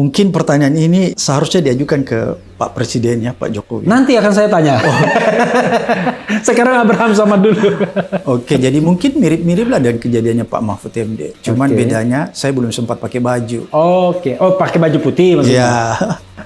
Mungkin pertanyaan ini seharusnya diajukan ke Pak Presiden ya, Pak Jokowi. Nanti akan saya tanya. Sekarang Abraham Samad dulu. Oke, jadi mungkin mirip-mirip lah dengan kejadiannya Pak Mahfud MD. Cuman bedanya saya belum sempat pakai baju. Oke, oh pakai baju putih maksudnya. Ya.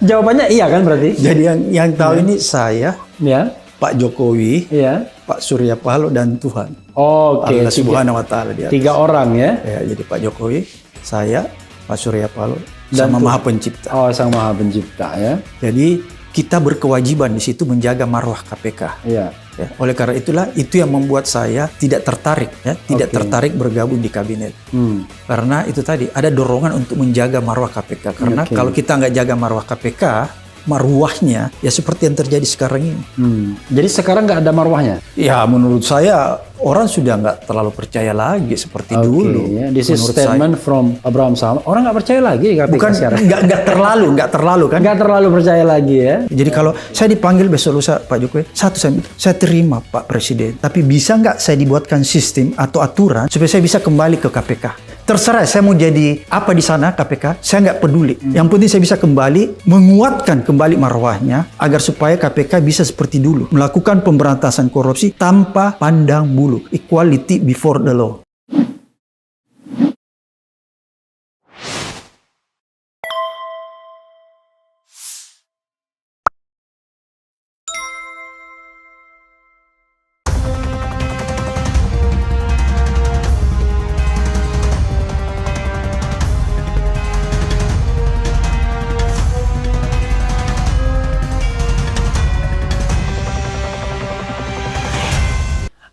Jawabannya iya kan berarti? Jadi yang tahu ini saya, Ya. Pak Jokowi, Iya. Pak Surya Paloh dan Tuhan. Oke, Allah Subhanahu wa taala di atas. 3 orang ya. Ya, jadi Pak Jokowi, saya, Pak Surya Paloh Dan sama Maha Pencipta. Oh, Sang Maha Pencipta ya. Jadi kita berkewajiban di situ menjaga marwah KPK. Iya. Ya, oleh karena itulah itu yang membuat saya tidak tertarik, ya, tidak tertarik bergabung di kabinet. Karena itu tadi ada dorongan untuk menjaga marwah KPK. Karena kalau kita nggak jaga marwah KPK, marwahnya ya seperti yang terjadi sekarang ini. Jadi sekarang nggak ada marwahnya? Ya menurut saya orang sudah nggak terlalu percaya lagi seperti dulu. Ya. This is menurut statement from Abraham Samad. Orang nggak percaya lagi KPK Bukan sekarang. nggak terlalu kan? Nggak terlalu percaya lagi ya. Jadi kalau saya dipanggil besok lusa Pak Jokowi, satu saya terima Pak Presiden, tapi bisa nggak saya dibuatkan sistem atau aturan supaya saya bisa kembali ke KPK? Terserah saya mau jadi apa di sana KPK, saya nggak peduli. Yang penting saya bisa kembali menguatkan kembali marwahnya agar supaya KPK bisa seperti dulu melakukan pemberantasan korupsi tanpa pandang bulu, equality before the law.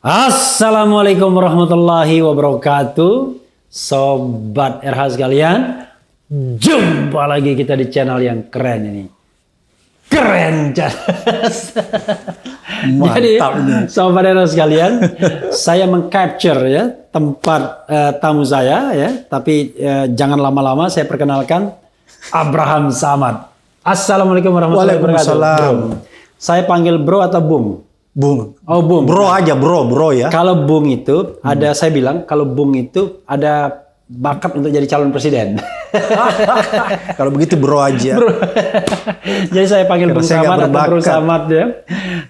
Assalamualaikum warahmatullahi wabarakatuh. Sobat RH sekalian, jumpa lagi kita di channel yang keren ini. Keren, Jadi, Sobat RH sekalian, saya mengcapture ya tempat tamu saya ya, tapi jangan lama-lama, saya perkenalkan Abraham Samad. Assalamualaikum warahmatullahi wabarakatuh. Waalaikumsalam. Saya panggil bro atau bung? Bung. Oh, bung. Bro aja, bro ya. Kalau bung itu ada, saya bilang kalau bung itu ada bakat untuk jadi calon presiden. Kalau begitu bro aja. Bro. Jadi saya panggil Bung Samad atau Bro Samad ya.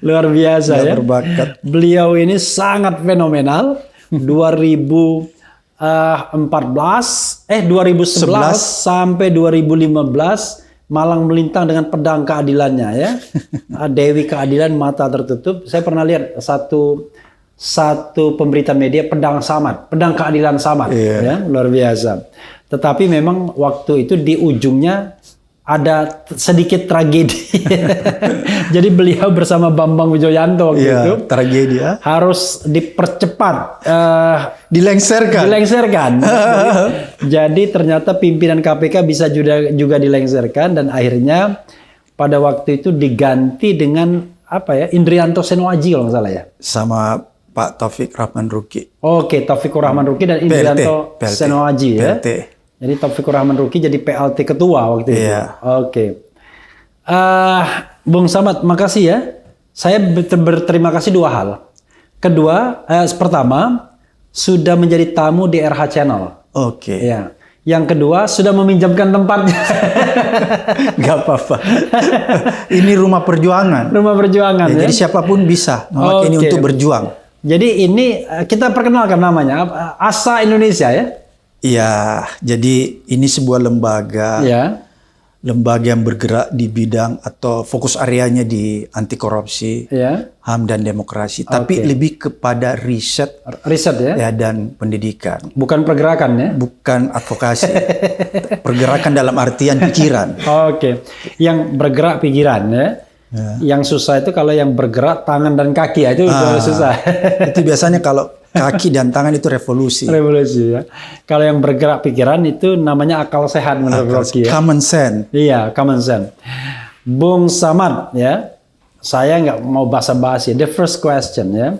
Luar biasa ya. Berbakat. Beliau ini sangat fenomenal. 2011 sampai 2015 malang melintang dengan pedang keadilannya ya. Dewi keadilan mata tertutup. Saya pernah lihat satu pemberitaan media pedang Samad, pedang keadilan Samad ya, luar biasa. Tetapi memang waktu itu di ujungnya ada sedikit tragedi. Jadi beliau bersama Bambang Wijoyanto waktu itu tragedi ya. harus dipercepat, dilengserkan. Jadi ternyata pimpinan KPK bisa juga dilengserkan dan akhirnya pada waktu itu diganti dengan apa ya, Indrianto Senoaji kalau nggak salah ya. Sama Pak Taufik Rahman Ruki. Oke, Taufikur Rahman Ruki dan Indrianto Senoaji ya. Jadi Taufikur Rahman Ruki jadi PLT ketua waktu itu. Oke. Bung Samad, makasih ya. Saya berterima kasih 2 hal. Kedua, pertama sudah menjadi tamu di RH Channel. Oke. Ya. Yang kedua sudah meminjamkan tempatnya. Gak apa-apa. Ini rumah perjuangan. Rumah perjuangan ya. Jadi siapapun bisa memakai ini untuk berjuang. Jadi ini kita perkenalkan namanya ASA Indonesia ya. Iya, jadi ini sebuah lembaga, lembaga yang bergerak di bidang atau fokus areanya di anti korupsi, HAM dan demokrasi, tapi lebih kepada riset ya dan pendidikan. Bukan pergerakan ya? Bukan advokasi, pergerakan dalam artian pikiran. Yang bergerak pikiran ya. Yang susah itu kalau yang bergerak tangan dan kaki ya, itu susah. Itu biasanya kalau kaki dan tangan itu revolusi. Revolusi ya. Kalau yang bergerak pikiran itu namanya akal sehat menurut Rocky ya. Common sense. Iya, common sense. Bung Samad ya, saya nggak mau basa-basi. The first question ya,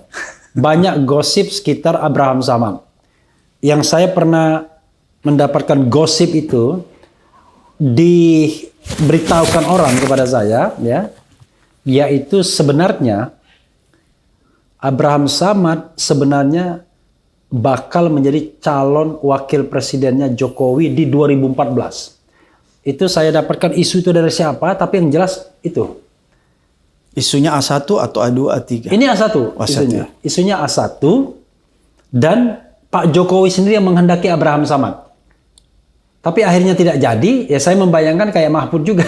banyak gosip sekitar Abraham Samad. Yang saya pernah mendapatkan gosip itu diberitahukan orang kepada saya ya, yaitu sebenarnya Abraham Samad sebenarnya bakal menjadi calon wakil presidennya Jokowi di 2014. Itu saya dapatkan isu itu dari siapa, tapi yang jelas itu. Isunya A1 atau A2, A3? Ini A1, A1. isunya. Isunya A1 dan Pak Jokowi sendiri yang menghendaki Abraham Samad. Tapi akhirnya tidak jadi, ya saya membayangkan kayak Mahfud juga.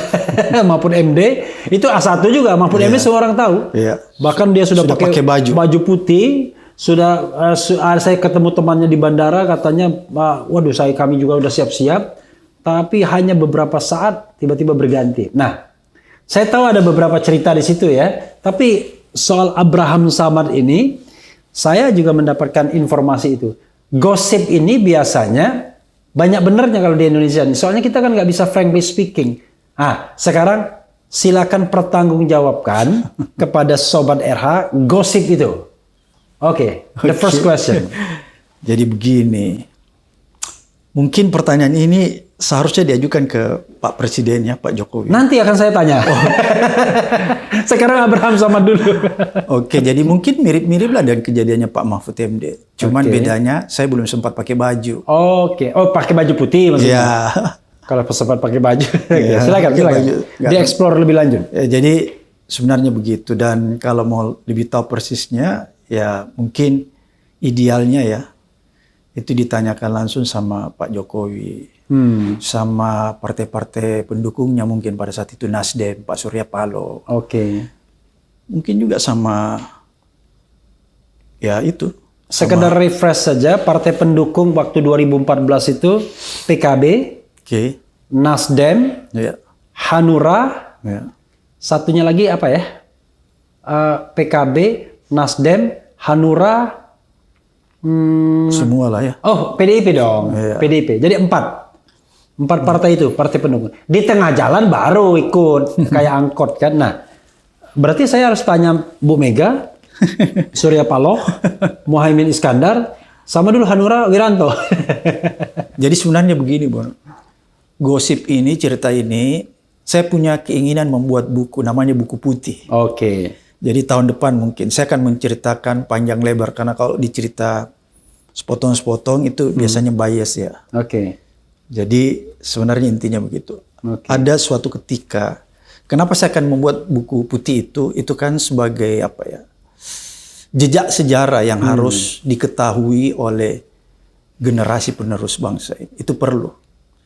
Mahfud MD, itu A1 juga. Mahfud MD semua orang tahu. Bahkan dia sudah pakai baju putih. Saya ketemu temannya di bandara, katanya, waduh kami juga udah siap-siap. Tapi hanya beberapa saat tiba-tiba berganti. Nah, saya tahu ada beberapa cerita di situ ya. Tapi soal Abraham Samad ini, saya juga mendapatkan informasi itu. Gosip ini biasanya banyak benernya kalau di Indonesia nih. Soalnya kita kan nggak bisa frankly speaking. Sekarang silakan pertanggungjawabkan kepada Sobat RH gosip itu. Oke, the first question. Jadi begini, mungkin pertanyaan ini seharusnya diajukan ke Pak Presiden ya, Pak Jokowi. Nanti akan saya tanya. Sekarang Abraham Samad dulu. Oke, jadi mungkin mirip-mirip lah dengan kejadiannya Pak Mahfud MD. Cuman bedanya saya belum sempat pakai baju. Oke, pakai baju putih maksudnya. Iya. Kalau sempat pakai baju, silakan. Dieksplor lebih lanjut. Jadi sebenarnya begitu, dan kalau mau lebih tahu persisnya, ya mungkin idealnya ya itu ditanyakan langsung sama Pak Jokowi. Sama partai-partai pendukungnya mungkin pada saat itu, Nasdem, Pak Surya Paloh. Mungkin juga sama ya itu. Sekedar refresh saja, partai pendukung waktu 2014 itu PKB, Nasdem, Hanura, satunya lagi apa ya? PKB, Nasdem, Hanura, semua lah ya. PDIP dong. PDIP. Jadi 4 partai itu, partai pendukung. Di tengah jalan baru ikut kayak angkot kan. Nah, berarti saya harus tanya Bu Mega, Surya Paloh, Muhaimin Iskandar, sama dulu Hanura Wiranto. Jadi sebenarnya begini, Bon. Gosip ini, cerita ini, saya punya keinginan membuat buku, namanya Buku Putih. Jadi tahun depan mungkin saya akan menceritakan panjang lebar, karena kalau dicerita sepotong-sepotong itu biasanya bias ya. Jadi sebenarnya intinya begitu. Ada suatu ketika, kenapa saya akan membuat buku putih itu kan sebagai apa ya, jejak sejarah yang harus diketahui oleh generasi penerus bangsa. Itu perlu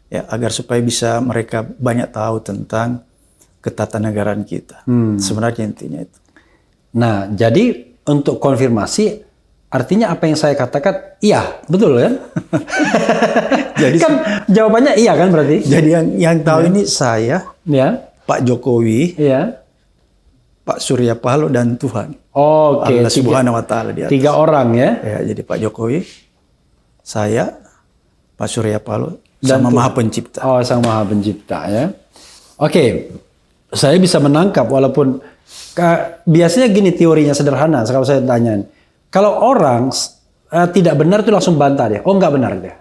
ya, agar supaya bisa mereka banyak tahu tentang ketatanegaraan kita. Sebenarnya intinya itu. Nah, jadi untuk konfirmasi, artinya apa yang saya katakan iya, betul kan? Jadi kan jawabannya iya kan berarti? Jadi yang tahu ini saya, Pak Jokowi, Pak Surya Paloh, dan Tuhan. Allah Subhanahu wa Ta'ala di atas. 3 orang ya? Jadi Pak Jokowi, saya, Pak Surya Paloh, dan sama Maha Pencipta. Sang Maha Pencipta ya. Saya bisa menangkap, walaupun biasanya gini teorinya sederhana. Kalau saya tanyain, kalau orang tidak benar itu langsung bantah dia. Nggak benar dia.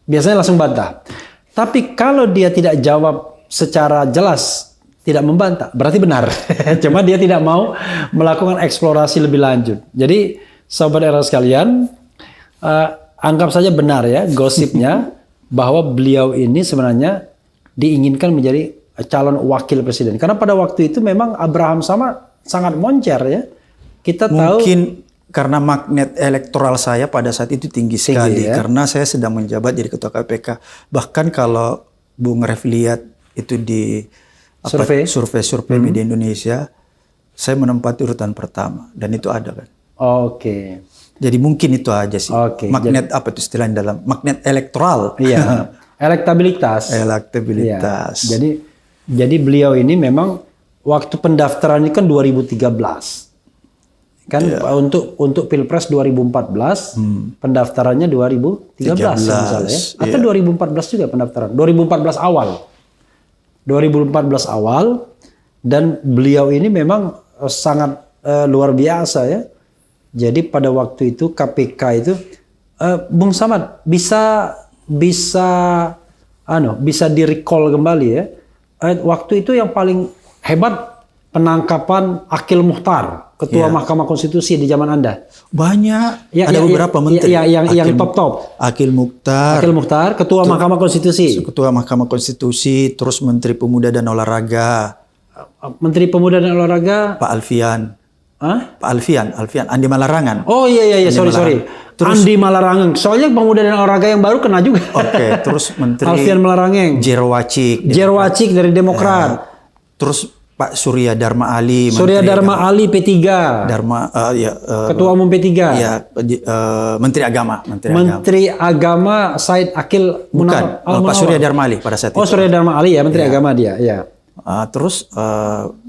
Biasanya langsung bantah. Tapi kalau dia tidak jawab secara jelas, tidak membantah, berarti benar. Cuma dia tidak mau melakukan eksplorasi lebih lanjut. Jadi Sobat Era sekalian, anggap saja benar ya gosipnya bahwa beliau ini sebenarnya diinginkan menjadi calon wakil presiden. Karena pada waktu itu memang Abraham Samad sangat moncer ya. Kita tahu mungkin karena magnet elektoral saya pada saat itu tinggi sekali ya? Karena saya sedang menjabat jadi ketua KPK. Bahkan kalau Bung Ref lihat itu di survei media Indonesia, saya menempati urutan pertama dan itu ada kan. Jadi mungkin itu aja sih. Magnet apa itu istilahnya dalam magnet elektoral? Iya. Elektabilitas. Ya. Jadi beliau ini memang waktu pendaftaran ini kan 2013. Kan untuk Pilpres 2014, pendaftarannya 2013 misalnya ya. Atau 2014 juga pendaftaran. 2014 awal dan beliau ini memang sangat luar biasa ya. Jadi pada waktu itu KPK itu Bung Samad bisa di-recall kembali ya. Waktu itu yang paling hebat penangkapan Akil Mukhtar, Ketua Mahkamah Konstitusi di zaman Anda? Banyak. Ada beberapa menteri. Yang top-top. Akil Mukhtar, Ketua Mahkamah Konstitusi. Ketua Mahkamah Konstitusi, terus Menteri Pemuda dan Olahraga. Menteri Pemuda dan Olahraga Pak Alfian. Hah? Pak Alfian, Andi Malarangan. Oh iya, sorry. Terus, Andi Malarangan. Soalnya Pemuda dan Olahraga yang baru kena juga. Oke, terus Menteri Alfian Malarangen. Jerwacik dari Demokrat. Terus Pak Surya Dharma Ali. Surya Dharma Ali P3. Ketua Umum P3. Ya, Menteri Agama. Menteri Agama Said Akil Bukan, Pak Surya Dharma Ali pada saat itu. Oh, Surya Dharma Ali ya, Menteri Agama dia. Ya. Terus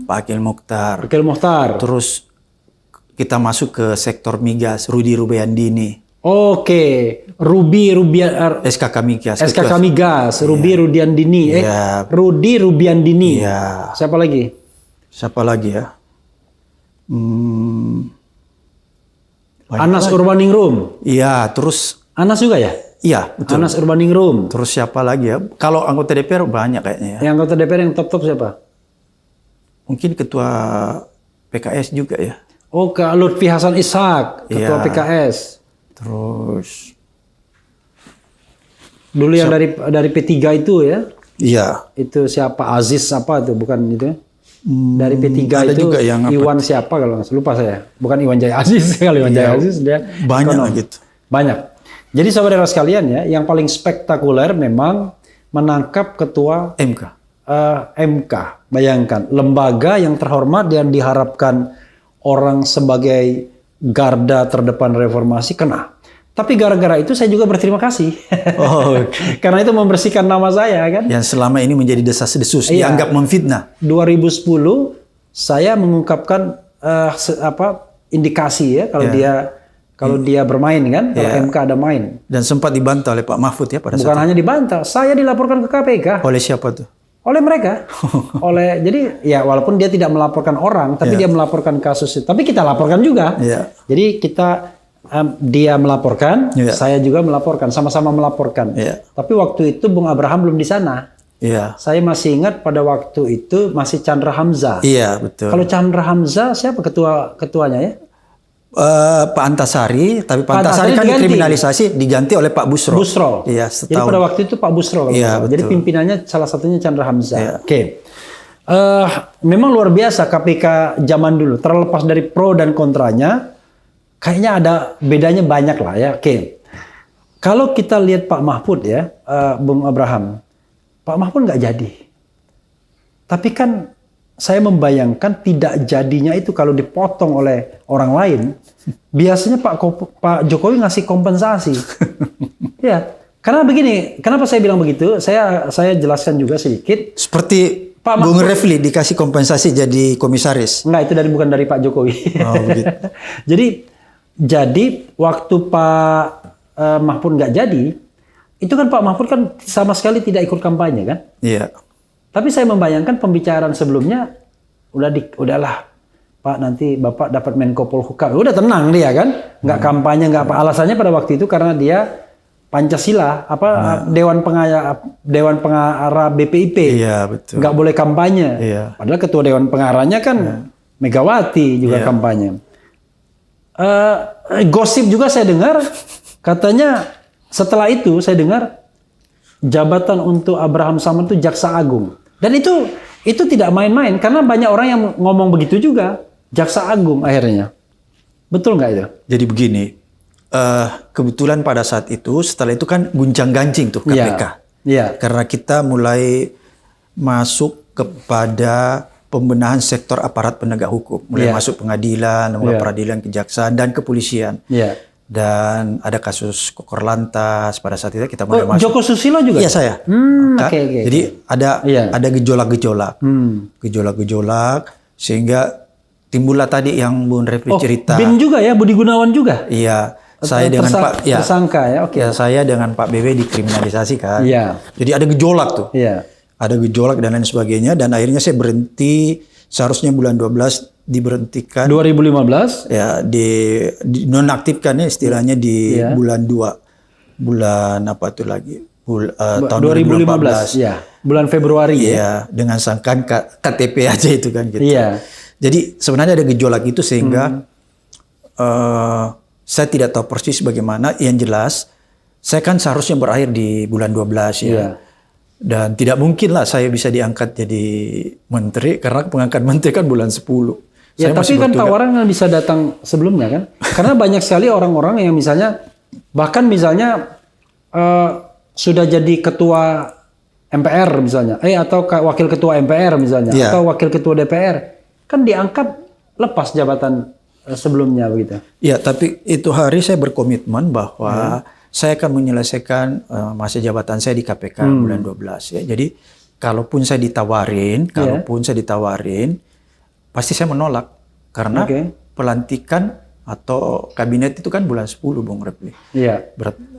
Pak Akil Mukhtar. Terus kita masuk ke sektor migas, Rudi Rubiandini. Oke, SKK Migas. Rudi Rudiandini. Rudi Rubiandini. Iya. Siapa lagi ya? Anas Urbaningrum. Iya, terus Anas juga ya? Iya, betul. Anas Urbaningrum. Terus siapa lagi ya? Kalau anggota DPR banyak kayaknya ya. Yang anggota DPR yang top-top siapa? Mungkin ketua PKS juga ya. Oh, Kak Lutfi Hasan Ishak, ketua PKS. Terus dulu yang dari P3 itu ya? Iya. Itu siapa? Aziz apa itu? Bukan itu? Dari P3 ada itu juga yang Iwan siapa kalau nggak lupa saya. Bukan Iwan Jaya Aziz. Kalau Iwan Jaya Aziz dia banyak gitu. Banyak. Jadi saudara sekalian ya, yang paling spektakuler memang menangkap ketua MK. Bayangkan, lembaga yang terhormat dan diharapkan orang sebagai garda terdepan reformasi kena. Tapi gara-gara itu saya juga berterima kasih. Karena itu membersihkan nama saya kan. Yang selama ini menjadi desas-desus, dianggap memfitnah. 2010 saya mengungkapkan indikasi ya kalau dia bermain kan, kalau MK ada main. Dan sempat dibantah oleh Pak Mahfud ya pada saat itu. Bukan hanya dibantah, saya dilaporkan ke KPK. Oleh siapa tuh? Oleh mereka. Jadi ya walaupun dia tidak melaporkan orang, tapi dia melaporkan kasus itu. Tapi kita laporkan juga. Jadi dia melaporkan, saya juga melaporkan, sama-sama melaporkan. Tapi waktu itu Bung Abraham belum di sana. Saya masih ingat pada waktu itu masih Chandra Hamzah. Iya, betul. Kalau Chandra Hamzah siapa ketuanya ya? Pak Antasari, tapi Pak Antasari kan dikriminalisasi, diganti oleh Pak Busro. Iya, setahun. Jadi pada waktu itu Pak Busro. Jadi pimpinannya salah satunya Chandra Hamzah. Oke. Memang luar biasa KPK zaman dulu. Terlepas dari pro dan kontranya, kayaknya ada bedanya banyak lah ya. Oke. Kalau kita lihat Pak Mahfud ya, Bung Abraham, Pak Mahfud nggak jadi. Tapi kan saya membayangkan tidak jadinya itu kalau dipotong oleh orang lain, biasanya Pak Jokowi ngasih kompensasi. Ya, karena begini, kenapa saya bilang begitu? Saya jelaskan juga sedikit. Seperti Pak Bung Refli dikasih kompensasi jadi komisaris. Enggak, itu bukan dari Pak Jokowi. Oh, begitu. jadi waktu Pak Mahfud nggak jadi, itu kan Pak Mahfud kan sama sekali tidak ikut kampanye kan? Iya. Tapi saya membayangkan pembicaraan sebelumnya udahlah Pak, nanti Bapak dapat Menko Polhukam. Udah tenang dia kan, nggak kampanye, nggak apa. Alasannya pada waktu itu karena dia Pancasila, Dewan Pengarah BPIP. Iya, betul. Nggak boleh kampanye. Iya. Padahal ketua Dewan Pengarahnya kan Megawati juga kampanye. Gosip juga saya dengar, katanya setelah itu saya dengar jabatan untuk Abraham Samad itu Jaksa Agung. Dan itu tidak main-main karena banyak orang yang ngomong begitu juga. Jaksa Agung akhirnya. Betul nggak itu? Jadi begini, kebetulan pada saat itu, setelah itu kan guncang-gancing tuh KPK. Iya. Karena kita mulai masuk kepada pembenahan sektor aparat penegak hukum. Mulai masuk pengadilan, mulai peradilan, kejaksaan, dan kepolisian. Iya. Dan ada kasus Kokor Lantas pada saat itu kita mulai masuk. Joko Susilo juga? Iya, saya. Jadi ada gejolak-gejolak. Gejolak-gejolak sehingga timbullah tadi yang Bung Refli cerita. Bin juga ya, Budi Gunawan juga? Iya. Saya dengan Pak tersangka ya. Oke. Ya, saya dengan Pak BB dikriminalisasi kan. Iya. Jadi ada gejolak tuh. Iya. Ada gejolak dan lain sebagainya dan akhirnya saya berhenti, seharusnya bulan 12 diberhentikan. 2015? Ya, dinonaktifkan ya istilahnya di bulan 2. Bulan apa tuh lagi? tahun 2015, 2014. ya, bulan Februari ya. Iya, dengan sangkaan KTP aja itu kan gitu. Iya. Jadi sebenarnya ada gejolak itu sehingga saya tidak tahu persis bagaimana. Yang jelas, saya kan seharusnya berakhir di bulan 12 ya. Iya. Dan tidak mungkin lah saya bisa diangkat jadi menteri karena pengangkat menteri kan bulan 10. Ya, Saya tapi masih kan bertugas. tawaran kan bisa datang sebelumnya kan? Karena banyak sekali orang-orang yang misalnya, bahkan misalnya sudah jadi ketua MPR misalnya, atau wakil ketua MPR misalnya, Iya. atau wakil ketua DPR, kan diangkat lepas jabatan sebelumnya begitu. Ya, tapi itu hari saya berkomitmen bahwa saya akan menyelesaikan masa jabatan saya di KPK bulan 12 ya. Jadi kalaupun saya ditawarin, pasti saya menolak karena pelantikan atau kabinet itu kan bulan 10, Bung Refli. Iya.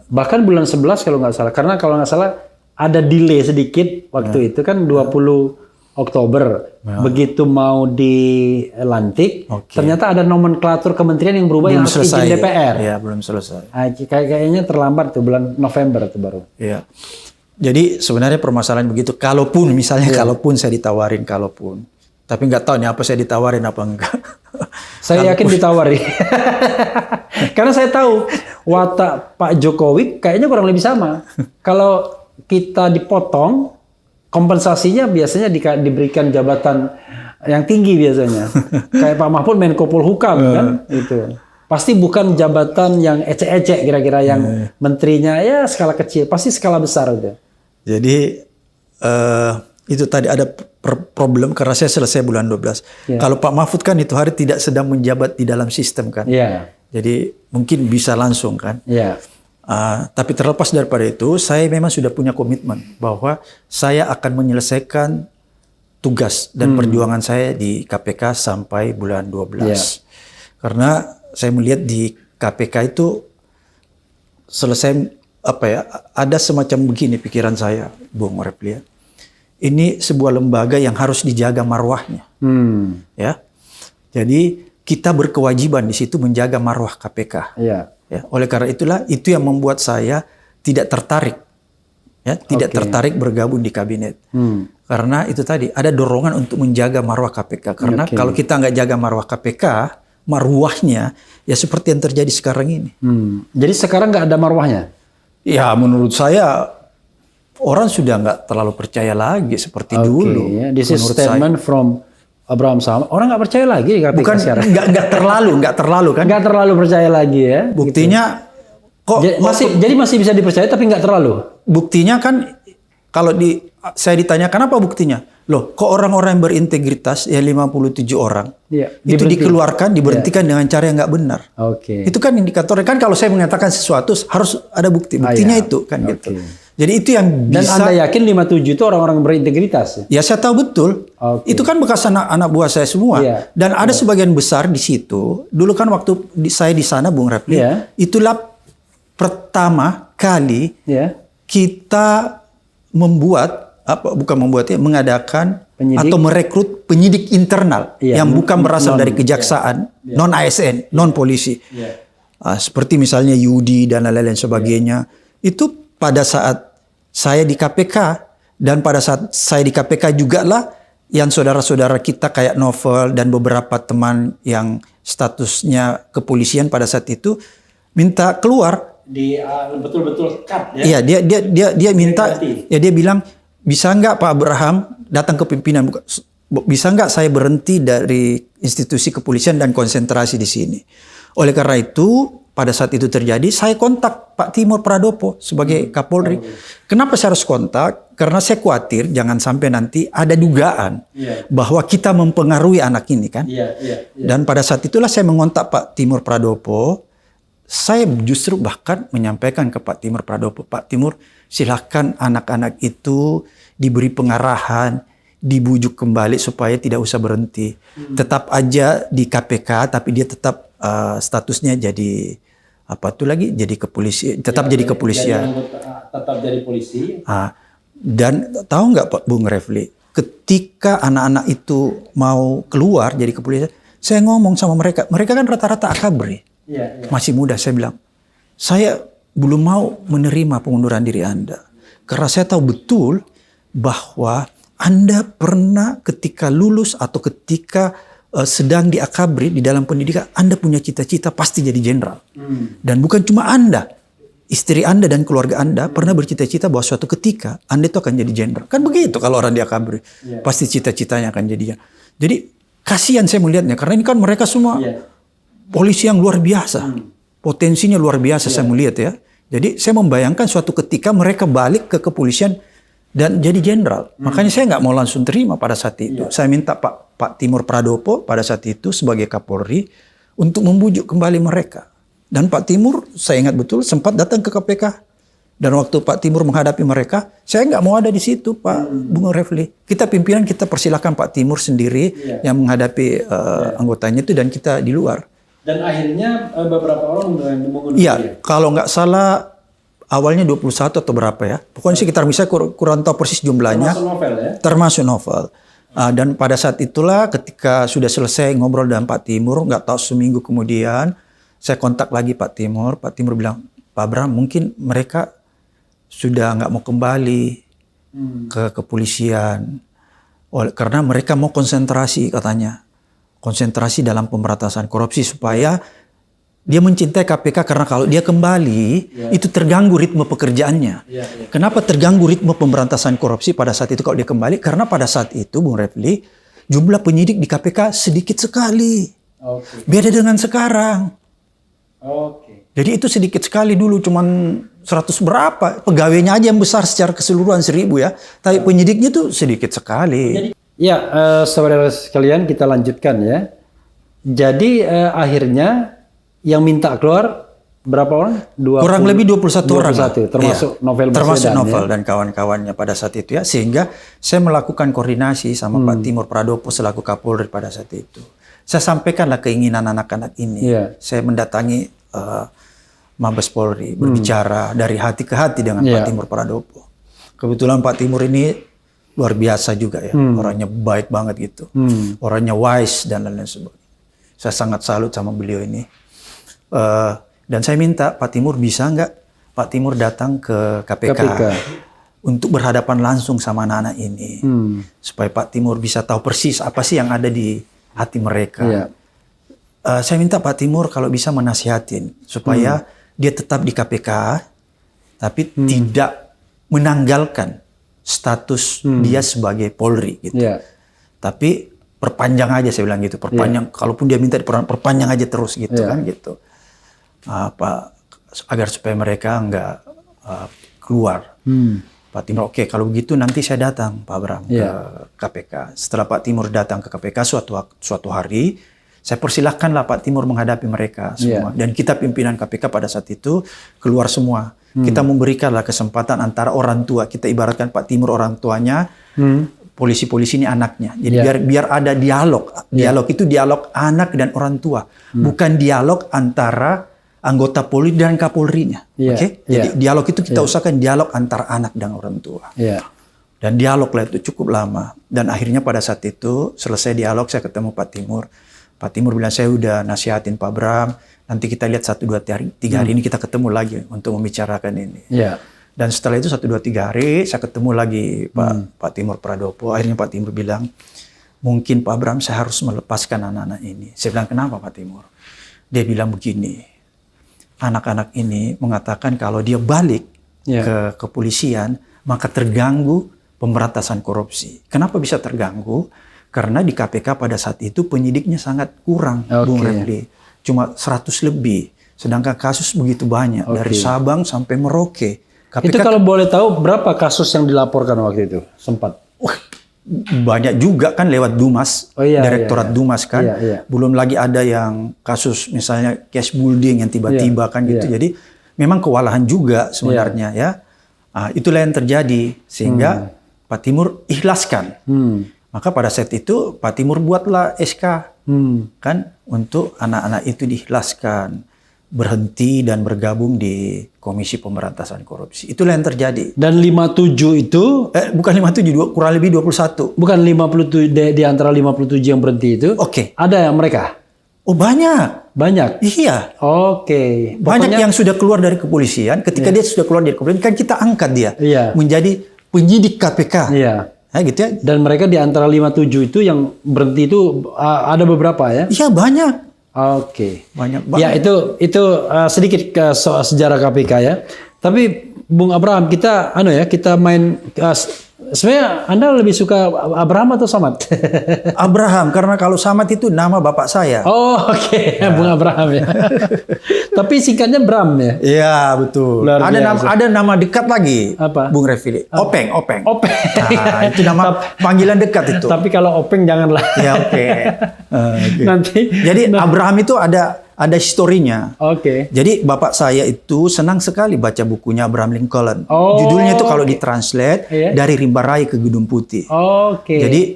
Bahkan bulan 11 kalau nggak salah. Karena kalau nggak salah ada delay sedikit waktu itu kan 20 Oktober. Begitu mau dilantik, ternyata ada nomenklatur kementerian yang berubah yang harus izin DPR. Iya, belum selesai. Kayaknya terlambat tuh bulan November tuh baru. Iya. Jadi sebenarnya permasalahan begitu. Kalaupun misalnya kalaupun saya ditawarin, tapi nggak tahu nih apa saya ditawarin apa enggak. Saya yakin ditawari. Karena saya tahu watak Pak Jokowi kayaknya kurang lebih sama. Kalau kita dipotong, kompensasinya biasanya diberikan jabatan yang tinggi biasanya. Kayak Pak Mahfud Menko Polhukam kan, itu. Pasti bukan jabatan yang ecek-ecek kira-kira yang menterinya ya skala kecil, pasti skala besar itu. Jadi itu tadi ada problem karena saya selesai bulan 12. Kalau Pak Mahfud kan itu hari tidak sedang menjabat di dalam sistem kan. Jadi mungkin bisa langsung kan. Tapi terlepas daripada itu, saya memang sudah punya komitmen bahwa saya akan menyelesaikan tugas dan perjuangan saya di KPK sampai bulan 12. Karena saya melihat di KPK itu selesai ada semacam begini pikiran saya, Bung Refli. Ini sebuah lembaga yang harus dijaga marwahnya. Ya. Jadi kita berkewajiban di situ menjaga marwah KPK. Ya, oleh karena itulah itu yang membuat saya tidak tertarik, tidak tertarik bergabung di kabinet. Karena itu tadi ada dorongan untuk menjaga marwah KPK. Karena kalau kita nggak jaga marwah KPK, marwahnya ya seperti yang terjadi sekarang ini. Jadi sekarang nggak ada marwahnya? Ya menurut saya orang sudah nggak terlalu percaya lagi seperti dulu. This is statement from Abraham Samad. Orang nggak percaya lagi KPK bukan sekarang. Nggak terlalu kan? Nggak terlalu percaya lagi ya. Buktinya jadi masih bisa dipercaya tapi nggak terlalu. Buktinya kan kalau saya ditanya kenapa buktinya? Loh, kok orang-orang yang berintegritas ya 57 orang itu dikeluarkan, diberhentikan dengan cara yang nggak benar. Itu kan indikatornya kan kalau saya mengatakan sesuatu harus ada bukti. Buktinya itu kan gitu. Jadi itu yang bisa. Dan Anda yakin 57 itu orang-orang berintegritas? Ya saya tahu betul. Itu kan bekas anak buah saya semua. Dan ada sebagian besar di situ. Dulu kan waktu saya di sana, Bung Refli, itulah pertama kali kita mengadakan penyidik, atau merekrut penyidik internal yang bukan berasal dari kejaksaan, non ASN, non polisi. Seperti misalnya Yudi dan lain-lain sebagainya. Itu pada saat saya di KPK, dan pada saat saya di KPK juga lah yang saudara-saudara kita kayak Novel dan beberapa teman yang statusnya kepolisian pada saat itu minta keluar. Betul-betul cut ya? Iya, dia minta, dia bilang, bisa nggak Pak Abraham datang ke pimpinan? Bisa nggak saya berhenti dari institusi kepolisian dan konsentrasi di sini? Oleh karena itu, pada saat itu terjadi, saya kontak Pak Timur Pradopo sebagai Kapolri. Kenapa saya harus kontak? Karena saya khawatir jangan sampai nanti ada dugaan bahwa kita mempengaruhi anak ini kan. Dan pada saat itulah saya mengontak Pak Timur Pradopo. Saya justru bahkan menyampaikan ke Pak Timur Pradopo, Pak Timur, silahkan anak-anak itu diberi pengarahan, dibujuk kembali supaya tidak usah berhenti. Tetap aja di KPK, tapi dia tetap statusnya jadi jadi kepolisian, tetap jadi kepolisian. Tetap jadi polisi. Dan tahu nggak Pak Bung Refli, ketika anak-anak itu mau keluar jadi kepolisian, saya ngomong sama mereka kan rata-rata akabri. Masih muda, saya bilang, saya belum mau menerima pengunduran diri Anda. karena saya tahu betul bahwa Anda pernah ketika lulus atau ketika sedang di akabri di dalam pendidikan, Anda punya cita-cita pasti jadi jenderal. Dan bukan cuma Anda, istri Anda dan keluarga Anda pernah bercita-cita bahwa suatu ketika Anda itu akan jadi jenderal. Kan begitu kalau orang di akabri, pasti cita-citanya akan jadi. Jadi kasihan saya melihatnya, karena ini kan mereka semua polisi yang luar biasa, potensinya luar biasa saya melihat ya. Jadi saya membayangkan suatu ketika mereka balik ke kepolisian dan jadi jenderal. Makanya saya nggak mau langsung terima pada saat itu. Saya minta Pak Timur Pradopo pada saat itu sebagai Kapolri untuk membujuk kembali mereka. Dan Pak Timur, saya ingat betul, sempat datang ke KPK. Dan waktu Pak Timur menghadapi mereka, saya nggak mau ada di situ, Pak Bung Refli. Kita pimpinan, kita persilahkan Pak Timur sendiri yang menghadapi anggotanya itu, dan kita di luar. Dan akhirnya beberapa orang mengundur. Iya, kalau nggak salah awalnya 21 atau berapa ya. Pokoknya sekitar, misalnya kurang tahu persis jumlahnya. Termasuk novel ya? Termasuk novel. Dan pada saat itulah ketika sudah selesai ngobrol dengan Pak Timur, nggak tahu seminggu kemudian, saya kontak lagi Pak Timur. Pak Timur bilang, Pak Bram, mungkin mereka sudah nggak mau kembali ke kepolisian. Karena mereka mau konsentrasi katanya. Konsentrasi dalam pemberantasan korupsi supaya dia mencintai KPK, karena kalau dia kembali itu terganggu ritme pekerjaannya. Kenapa terganggu ritme pemberantasan korupsi pada saat itu kalau dia kembali? Karena pada saat itu Bung Refli, jumlah penyidik di KPK sedikit sekali. Beda dengan sekarang. Jadi itu sedikit sekali dulu, cuman 100 berapa. Pegawainya aja yang besar secara keseluruhan 1000 ya. Tapi penyidiknya tuh sedikit sekali. Ya, saudara sekalian, kita lanjutkan ya. Jadi akhirnya yang minta keluar berapa orang? Kurang lebih 21 orang. Termasuk Novel Baswedan. Termasuk Novel dan kawan-kawannya pada saat itu ya. Sehingga saya melakukan koordinasi sama Pak Timur Pradopo selaku Kapolri pada saat itu. Saya sampaikanlah keinginan anak-anak ini. Saya mendatangi Mabes Polri, berbicara dari hati ke hati dengan Pak Timur Pradopo. Kebetulan Pak Timur ini luar biasa juga ya. Orangnya baik banget gitu. Orangnya wise dan lain-lain sebagainya. Saya sangat salut sama beliau ini. Dan saya minta Pak Timur, bisa nggak Pak Timur datang ke KPK untuk berhadapan langsung sama anak-anak ini. Supaya Pak Timur bisa tahu persis apa sih yang ada di hati mereka. Saya minta Pak Timur kalau bisa menasihatin supaya dia tetap di KPK, tapi tidak menanggalkan status dia sebagai Polri gitu. Tapi perpanjang aja, saya bilang gitu. Perpanjang, kalaupun dia minta perpanjang aja terus gitu kan gitu. Agar supaya mereka nggak keluar. Pak Timur, oke, kalau begitu nanti saya datang Pak Bram ke KPK. Setelah Pak Timur datang ke KPK suatu hari, saya persilahkanlah Pak Timur menghadapi mereka semua. Dan kita pimpinan KPK pada saat itu keluar semua. Kita memberikanlah kesempatan antara orang tua. Kita ibaratkan Pak Timur orang tuanya, polisi-polisi ini anaknya. Jadi biar ada dialog. Dialog itu dialog anak dan orang tua. Bukan dialog antara anggota Polri dan Kapolrinya. Jadi dialog itu kita usahakan dialog antara anak dan orang tua. Dan dialog lah itu cukup lama. Dan akhirnya pada saat itu selesai dialog, saya ketemu Pak Timur. Pak Timur bilang, saya udah nasihatin Pak Bram, nanti kita lihat 1, 2, 3 hari ini kita ketemu lagi untuk membicarakan ini. Dan setelah itu 1, 2, 3 hari saya ketemu lagi Pak Timur Pradopo. Akhirnya Pak Timur bilang, mungkin Pak Bram saya harus melepaskan anak-anak ini. Saya bilang, kenapa Pak Timur? Dia bilang begini, anak-anak ini mengatakan kalau dia balik ke kepolisian, maka terganggu pemberantasan korupsi. Kenapa bisa terganggu? Karena di KPK pada saat itu penyidiknya sangat kurang, Bung Refli. Cuma 100 lebih. Sedangkan kasus begitu banyak. Dari Sabang sampai Merauke. KPK, itu kalau boleh tahu berapa kasus yang dilaporkan waktu itu? Sempat? Banyak juga kan lewat Dumas. Direktorat Dumas kan. Belum lagi ada yang kasus misalnya cash building yang tiba-tiba kan gitu. Jadi memang kewalahan juga sebenarnya ya. Itulah yang terjadi. Sehingga Pak Timur ikhlaskan. Maka pada saat itu Pak Timur buatlah SK kan untuk anak-anak itu diikhlaskan berhenti dan bergabung di Komisi Pemberantasan Korupsi. Itulah yang terjadi. Dan 57 itu bukan 57, kurang lebih 21. Bukan 57 di antara 57 yang berhenti itu. Ada yang mereka. Oh banyak. Banyak. Iya. Oke. Banyak yang sudah keluar dari kepolisian. Ketika dia sudah keluar dari kepolisian, kan kita angkat dia Iya. menjadi penyidik KPK. Iya. Nah, gitu ya. Dan mereka di antara 57 itu yang berhenti itu ada beberapa ya? Iya banyak. Oke. Banyak banget. Ya itu sedikit ke soal sejarah KPK ya. Tapi Bung Abraham kita kita main sebenarnya Anda lebih suka Abraham atau Samad? Abraham, karena kalau Samad itu nama bapak saya. Oh oke. Bung Abraham ya. Tapi singkatnya Bram ya. Iya betul. Luar Ada nama dekat lagi. Apa? Bung Refili. Openg. Openg. Nah, itu nama panggilan dekat itu. Tapi kalau Openg janganlah. Ya Openg. Okay. Nanti. Jadi Abraham itu ada historinya. Oke. Jadi bapak saya itu senang sekali baca bukunya Abraham Lincoln. Oh, Judulnya itu kalau ditranslate iya. dari Rimba Raya ke Gedung Putih. Oke. Jadi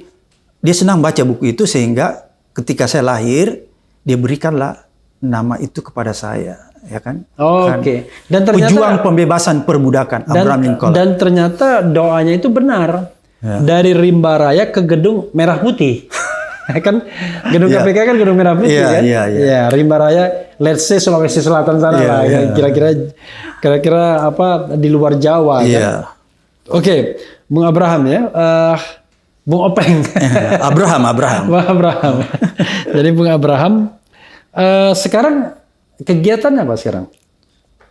dia senang baca buku itu sehingga ketika saya lahir dia berikanlah nama itu kepada saya, ya kan? Oke. Dan ternyata pejuang pembebasan perbudakan Abraham Lincoln. Dan ternyata doanya itu benar. Ya. Dari Rimba Raya ke Gedung Merah Putih. Kan gedung Iya. KPK kan gedung Merah Putih Iya, kan? iya. Ya, Rimba Raya, let's say Sulawesi Selatan sana Iya, lah. iya. Kira-kira apa di luar Jawa kan? Iya. Oke, Bung Abraham ya. Bung Openg. Abraham. Bung Abraham. Jadi Bung Abraham sekarang kegiatannya apa sekarang?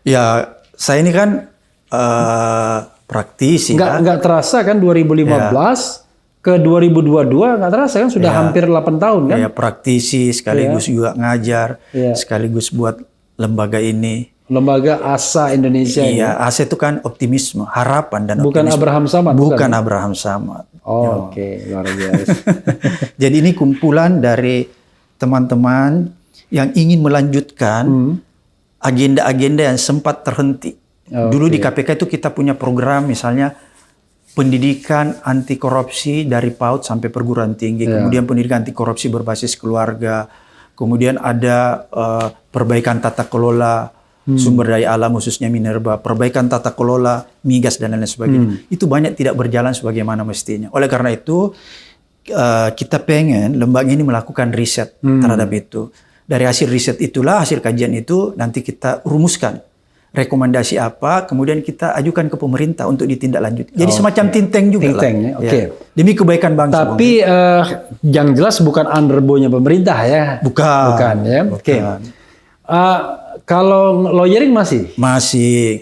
Ya, saya ini kan praktisi. Nggak terasa kan 2015 ke 2022 nggak terasa kan sudah hampir 8 tahun kan? Ya, praktisi sekaligus juga ngajar, Iya. sekaligus buat lembaga ini. Lembaga ASA Indonesia ini. Iya, ASA itu kan optimisme, harapan dan Bukan optimisme. Abraham Samad. Bukan Abraham Samad. Oh, oke, luar biasa. Jadi ini kumpulan dari teman-teman yang ingin melanjutkan agenda-agenda yang sempat terhenti. Dulu di KPK itu kita punya program misalnya pendidikan anti korupsi dari PAUD sampai perguruan tinggi, kemudian pendidikan anti korupsi berbasis keluarga, kemudian ada perbaikan tata kelola sumber daya alam khususnya minerba, perbaikan tata kelola migas dan lain sebagainya. Itu banyak tidak berjalan sebagaimana mestinya. Oleh karena itu kita pengen lembaga ini melakukan riset terhadap itu. Dari hasil riset itulah, hasil kajian itu nanti kita rumuskan rekomendasi apa, kemudian kita ajukan ke pemerintah untuk ditindaklanjuti. Jadi semacam think tank juga lah. Ya, oke. Demi kebaikan bangsa. Tapi yang jelas bukan underbow-nya pemerintah ya. Bukan ya. Oke. Kalau lawyering masih? Masih.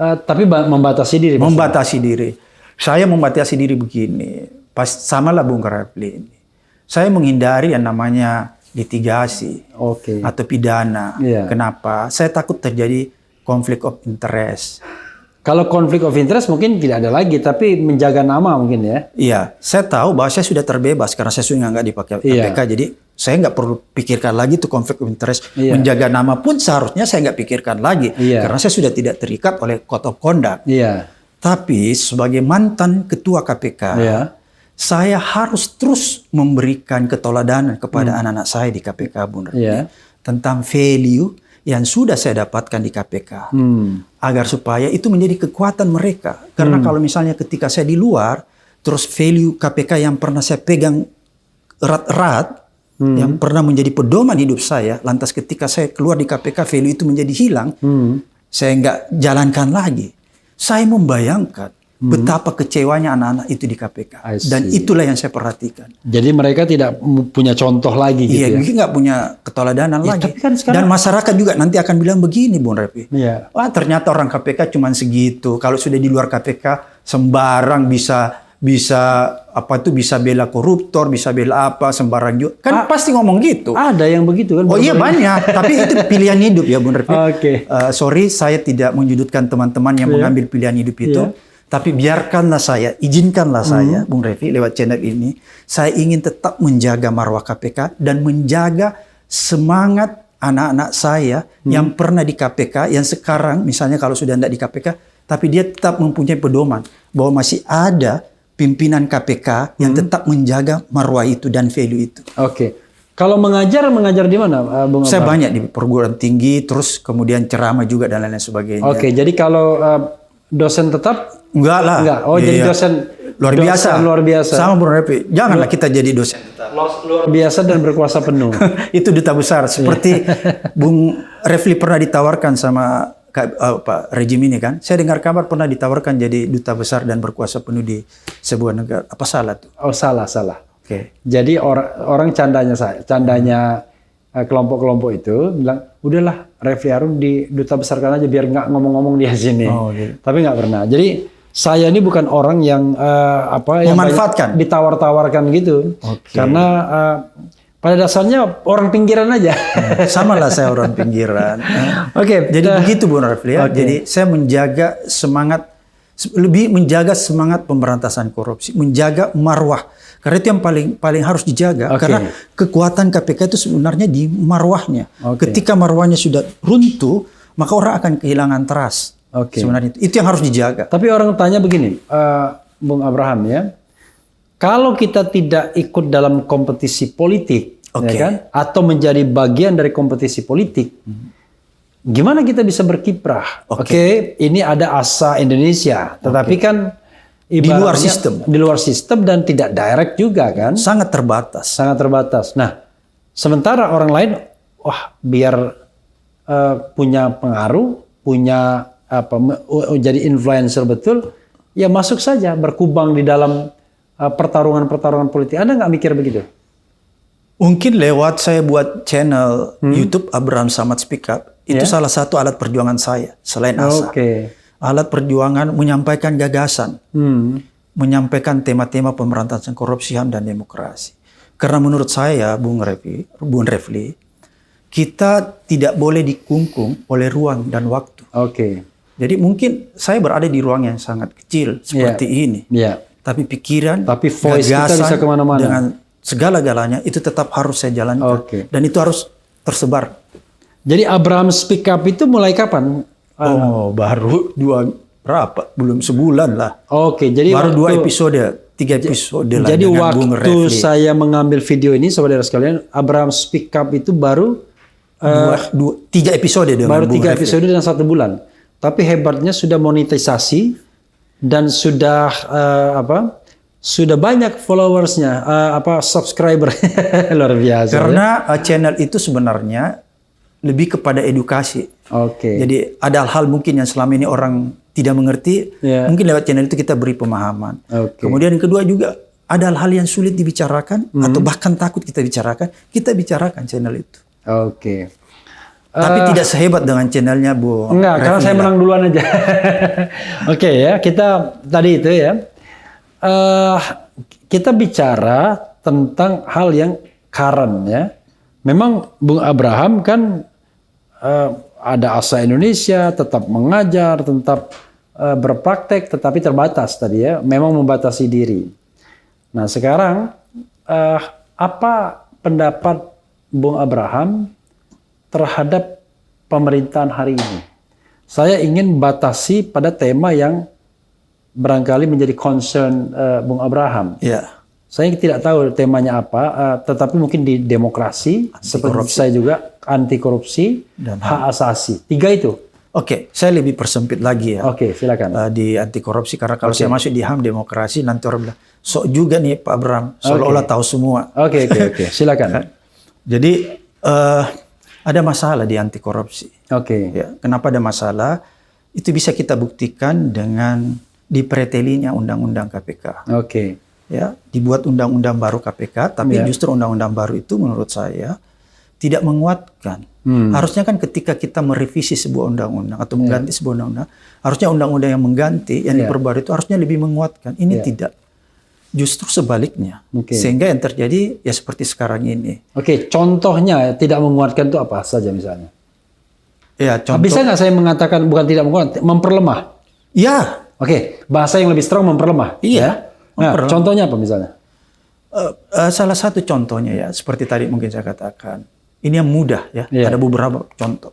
Tapi membatasi diri. Membatasi diri. Saya membatasi diri begini. Samalah Bung Refli ini. Saya menghindari yang namanya litigasi atau pidana. Iya. Kenapa? Saya takut terjadi konflik of interest. Kalau konflik of interest mungkin tidak ada lagi, tapi menjaga nama mungkin ya. Iya, saya tahu bahwa saya sudah terbebas karena saya sudah nggak dipakai KPK, jadi saya nggak perlu pikirkan lagi tuh konflik of interest. Menjaga nama pun seharusnya saya nggak pikirkan lagi karena saya sudah tidak terikat oleh code of conduct. Tapi sebagai mantan ketua KPK, saya harus terus memberikan keteladanan kepada anak-anak saya di KPK, Bung Refli, tentang value yang sudah saya dapatkan di KPK, agar supaya itu menjadi kekuatan mereka. Karena kalau misalnya ketika saya di luar, terus value KPK yang pernah saya pegang erat-erat, yang pernah menjadi pedoman hidup saya, lantas ketika saya keluar di KPK, value itu menjadi hilang, saya nggak jalankan lagi. Saya membayangkan betapa kecewanya anak-anak itu di KPK. Dan itulah yang saya perhatikan. Jadi mereka tidak punya contoh lagi gitu Iya, nggak punya keteladanan lagi. Tapi kan sekarang... Dan masyarakat juga nanti akan bilang begini, Bung Refli. Wah, ternyata orang KPK cuma segitu. Kalau sudah di luar KPK, sembarang bisa bela koruptor, bisa bela apa, sembarang juga. Kan pasti ngomong gitu. Ada yang begitu kan? Oh iya banyak, tapi itu pilihan hidup ya, Bung Refli. Sorry, saya tidak menyudutkan teman-teman yang mengambil pilihan hidup itu. Tapi biarkanlah saya, izinkanlah saya, Bung Refli, lewat channel ini, saya ingin tetap menjaga marwah KPK dan menjaga semangat anak-anak saya yang pernah di KPK, yang sekarang misalnya kalau sudah tidak di KPK, tapi dia tetap mempunyai pedoman bahwa masih ada pimpinan KPK yang tetap menjaga marwah itu dan value itu. Kalau mengajar di mana, Bung? Saya banyak di perguruan tinggi, terus kemudian ceramah juga dan lain-lain sebagainya. Jadi kalau dosen tetap? Enggak lah. Enggak. Oh, jadi dosen luar biasa. Dosen luar biasa. Sama Bung Refli. Janganlah kita jadi dosen. Luar biasa dan berkuasa penuh. Itu duta besar. Seperti Bung Refli pernah ditawarkan sama Pak rejim ini kan. Saya dengar kabar pernah ditawarkan jadi duta besar dan berkuasa penuh di sebuah negara. Apa salah tuh? Oh salah. Oke. Jadi orang candanya kelompok-kelompok itu bilang, udahlah Refli Harun di duta besarkan aja biar nggak ngomong-ngomong di sini. Oh, gitu. Tapi nggak pernah. Jadi saya ini bukan orang yang yang memanfaatkan, ditawar-tawarkan gitu. Okay. Karena pada dasarnya orang pinggiran aja. Sama lah saya orang pinggiran. Oke. Jadi begitu Bung Refli ya. Okay. Jadi saya lebih menjaga semangat pemberantasan korupsi, menjaga marwah. Karena itu yang paling harus dijaga. Okay. Karena kekuatan KPK itu sebenarnya di marwahnya. Okay. Ketika marwahnya sudah runtuh, maka orang akan kehilangan trust. Okay. Sebenarnya itu yang harus dijaga. Tapi orang tanya begini, Bung Abraham ya, kalau kita tidak ikut dalam kompetisi politik, Okay. ya kan, atau menjadi bagian dari kompetisi politik, gimana kita bisa berkiprah? Oke, ini ada asa Indonesia, tetapi kan di luar sistem. Di luar sistem dan tidak direct juga kan? Sangat terbatas. Sangat terbatas. Nah, sementara orang lain, wah biar punya pengaruh, punya jadi influencer betul, ya masuk saja berkubang di dalam pertarungan politik. Anda nggak mikir begitu? Mungkin lewat saya buat channel YouTube Abraham Samad Speak Up, itu salah satu alat perjuangan saya selain asa. Alat perjuangan menyampaikan gagasan, menyampaikan tema-tema pemberantasan korupsi, HAM dan demokrasi. Karena menurut saya, Bung Refli, kita tidak boleh dikungkung oleh ruang dan waktu. Jadi mungkin saya berada di ruang yang sangat kecil seperti ini, tapi pikiran, voice gagasan, kita bisa kemana-mana. Dengan segala-galanya itu tetap harus saya jalankan, dan itu harus tersebar. Jadi Abraham Speak Up itu mulai kapan? Baru belum sebulan lah. Jadi baru 2 episode, 3 episode lah. Jadi waktu saya mengambil video ini, saudara sekalian, Abraham Speak Up itu baru 3 episode dengan baru Bung 3 Refli. episode dan 1 bulan. Tapi hebatnya sudah monetisasi dan sudah sudah banyak followersnya, subscriber. Luar biasa. Karena channel itu sebenarnya lebih kepada edukasi. Jadi ada hal mungkin yang selama ini orang tidak mengerti, mungkin lewat channel itu kita beri pemahaman. Kemudian yang kedua juga ada hal-hal yang sulit dibicarakan atau bahkan takut kita bicarakan channel itu. Tapi tidak sehebat dengan channelnya Bu. Enggak, karena saya menang duluan aja. Ya, kita tadi itu ya. Kita bicara tentang hal yang current ya. Memang Bung Abraham kan ada asa Indonesia, tetap mengajar, tetap berpraktek, tetapi terbatas tadi ya. Memang membatasi diri. Nah sekarang apa pendapat Bung Abraham terhadap pemerintahan hari ini? Saya ingin batasi pada tema yang barangkali menjadi concern Bung Abraham. Saya tidak tahu temanya apa, tetapi mungkin di demokrasi, seperti saya juga anti korupsi dan hak asasi. 3 itu. Saya lebih persempit lagi ya. Silakan. Di anti korupsi, karena kalau saya masuk di HAM demokrasi, nanti orang bilang, sok juga nih Pak Abraham, seolah-olah tahu semua. Silakan. Jadi ada masalah di anti korupsi. Ya, kenapa ada masalah? Itu bisa kita buktikan dengan dipretelinya undang-undang KPK. Ya, dibuat undang-undang baru KPK, tapi justru undang-undang baru itu menurut saya tidak menguatkan. Harusnya kan ketika kita merevisi sebuah undang-undang atau mengganti sebuah undang-undang, harusnya undang-undang yang mengganti, yang diperbarui itu harusnya lebih menguatkan. Ini tidak. Justru sebaliknya. Sehingga yang terjadi ya seperti sekarang ini. Contohnya tidak menguatkan itu apa saja misalnya? Ya, contoh. Bisa nggak saya mengatakan bukan tidak menguatkan, memperlemah? Ya. Bahasa yang lebih strong memperlemah. Nah, contohnya apa misalnya? Salah satu contohnya ya, seperti tadi mungkin saya katakan, ini yang mudah ya. Ada beberapa contoh.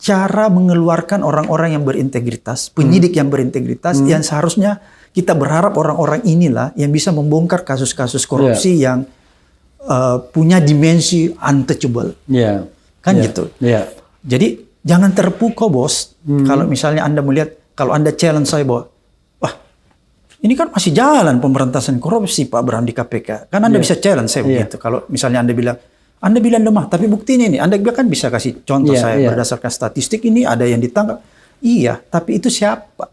Cara mengeluarkan orang-orang yang berintegritas, penyidik yang berintegritas, yang seharusnya kita berharap orang-orang inilah yang bisa membongkar kasus-kasus korupsi yang punya dimensi untouchable. Gitu. Jadi jangan terpukau bos. Kalau misalnya Anda melihat, kalau Anda challenge saya bahwa ini kan masih jalan pemberantasan korupsi Pak Abraham di KPK. Kan Anda bisa challenge saya begitu. Kalau misalnya Anda bilang lemah, tapi buktinya ini. Anda kan bisa kasih contoh saya berdasarkan statistik ini ada yang ditangkap. Iya, tapi itu siapa?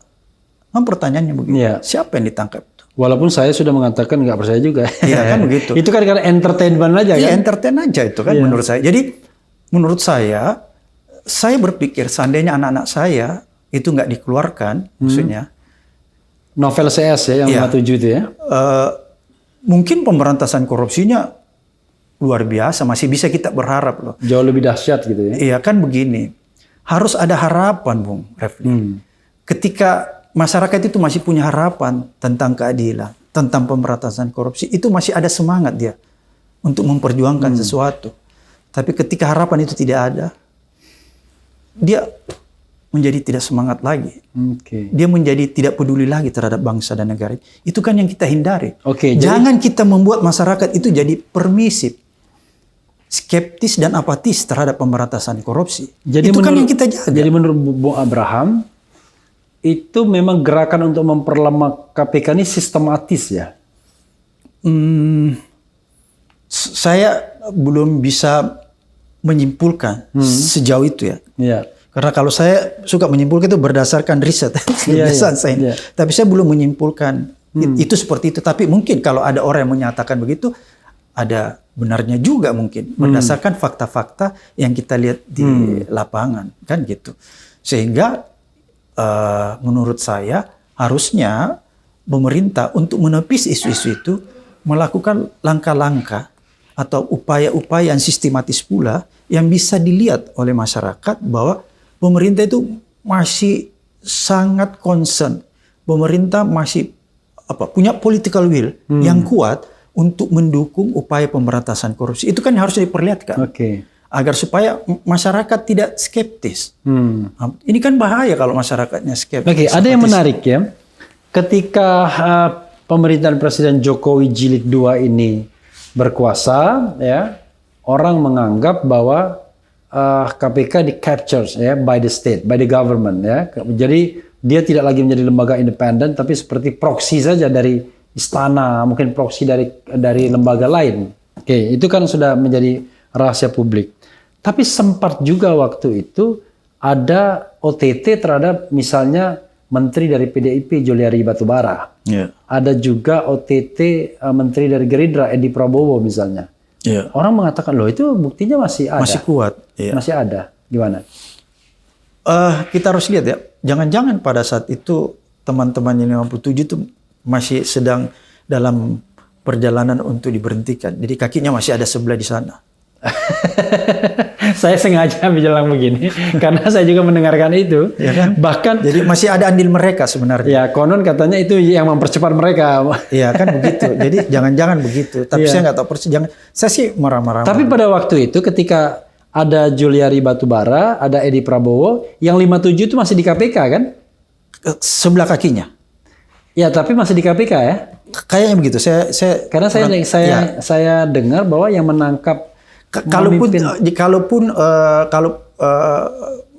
Kan pertanyaannya begitu. Siapa yang ditangkap? Walaupun saya sudah mengatakan nggak percaya juga. Iya kan begitu. Itu kan karena entertainment aja kan? Iya, entertain aja itu kan menurut saya. Jadi menurut saya berpikir seandainya anak-anak saya itu nggak dikeluarkan, maksudnya novel CS ya yang 57 itu ya. Mungkin pemberantasan korupsinya luar biasa, masih bisa kita berharap loh. Jauh lebih dahsyat gitu ya. Iya kan begini, harus ada harapan Bung Refli. Ketika masyarakat itu masih punya harapan tentang keadilan, tentang pemberantasan korupsi, itu masih ada semangat dia untuk memperjuangkan sesuatu. Tapi ketika harapan itu tidak ada, dia menjadi tidak semangat lagi. Dia menjadi tidak peduli lagi terhadap bangsa dan negara. Itu kan yang kita hindari. Jangan kita membuat masyarakat itu jadi permisif, skeptis dan apatis terhadap pemberantasan korupsi. Itu kan yang kita jaga. Jadi menurut Bung Abraham, itu memang gerakan untuk memperlemah KPK ini sistematis ya? Saya belum bisa menyimpulkan sejauh itu ya. Karena kalau saya suka menyimpulkan itu berdasarkan riset. Tapi saya belum menyimpulkan itu seperti itu. Tapi mungkin kalau ada orang yang menyatakan begitu, ada benarnya juga mungkin. Berdasarkan fakta-fakta yang kita lihat di lapangan. Kan gitu. Sehingga menurut saya harusnya pemerintah untuk menepis isu-isu itu melakukan langkah-langkah atau upaya-upaya yang sistematis pula yang bisa dilihat oleh masyarakat bahwa pemerintah itu masih sangat concern. Pemerintah masih punya political will yang kuat untuk mendukung upaya pemberantasan korupsi. Itu kan harus diperlihatkan. Agar supaya masyarakat tidak skeptis. Ini kan bahaya kalau masyarakatnya skeptis. Ada yang menarik ya. Ketika pemerintahan Presiden Jokowi Jilid 2 ini berkuasa, ya, orang menganggap bahwa KPK di captures ya by the state, by the government ya. Jadi dia tidak lagi menjadi lembaga independen, tapi seperti proksi saja dari istana, mungkin proksi dari lembaga lain. Itu kan sudah menjadi rahasia publik. Tapi sempat juga waktu itu ada OTT terhadap misalnya Menteri dari PDIP Juliari Batubara. Ada juga OTT Menteri dari Gerindra Edi Prabowo misalnya. Orang mengatakan loh itu buktinya masih ada. Masih kuat. Masih ada. Gimana? Kita harus lihat ya. Jangan-jangan pada saat itu teman-teman yang 57 itu masih sedang dalam perjalanan untuk diberhentikan. Jadi kakinya masih ada sebelah di sana. Saya sengaja bilang begini karena saya juga mendengarkan itu. Ya kan? Bahkan jadi masih ada andil mereka sebenarnya. Ya, konon katanya itu yang mempercepat mereka. Iya kan begitu. Jadi jangan-jangan begitu. Tapi saya nggak tahu persis. Saya sih marah-marah. Tapi pada waktu itu ketika ada Juliari Batubara, ada Edi Prabowo, yang 57 itu masih di KPK kan? Sebelah kakinya. Ya, tapi masih di KPK ya? Kayaknya begitu. Karena saya dengar bahwa yang menangkap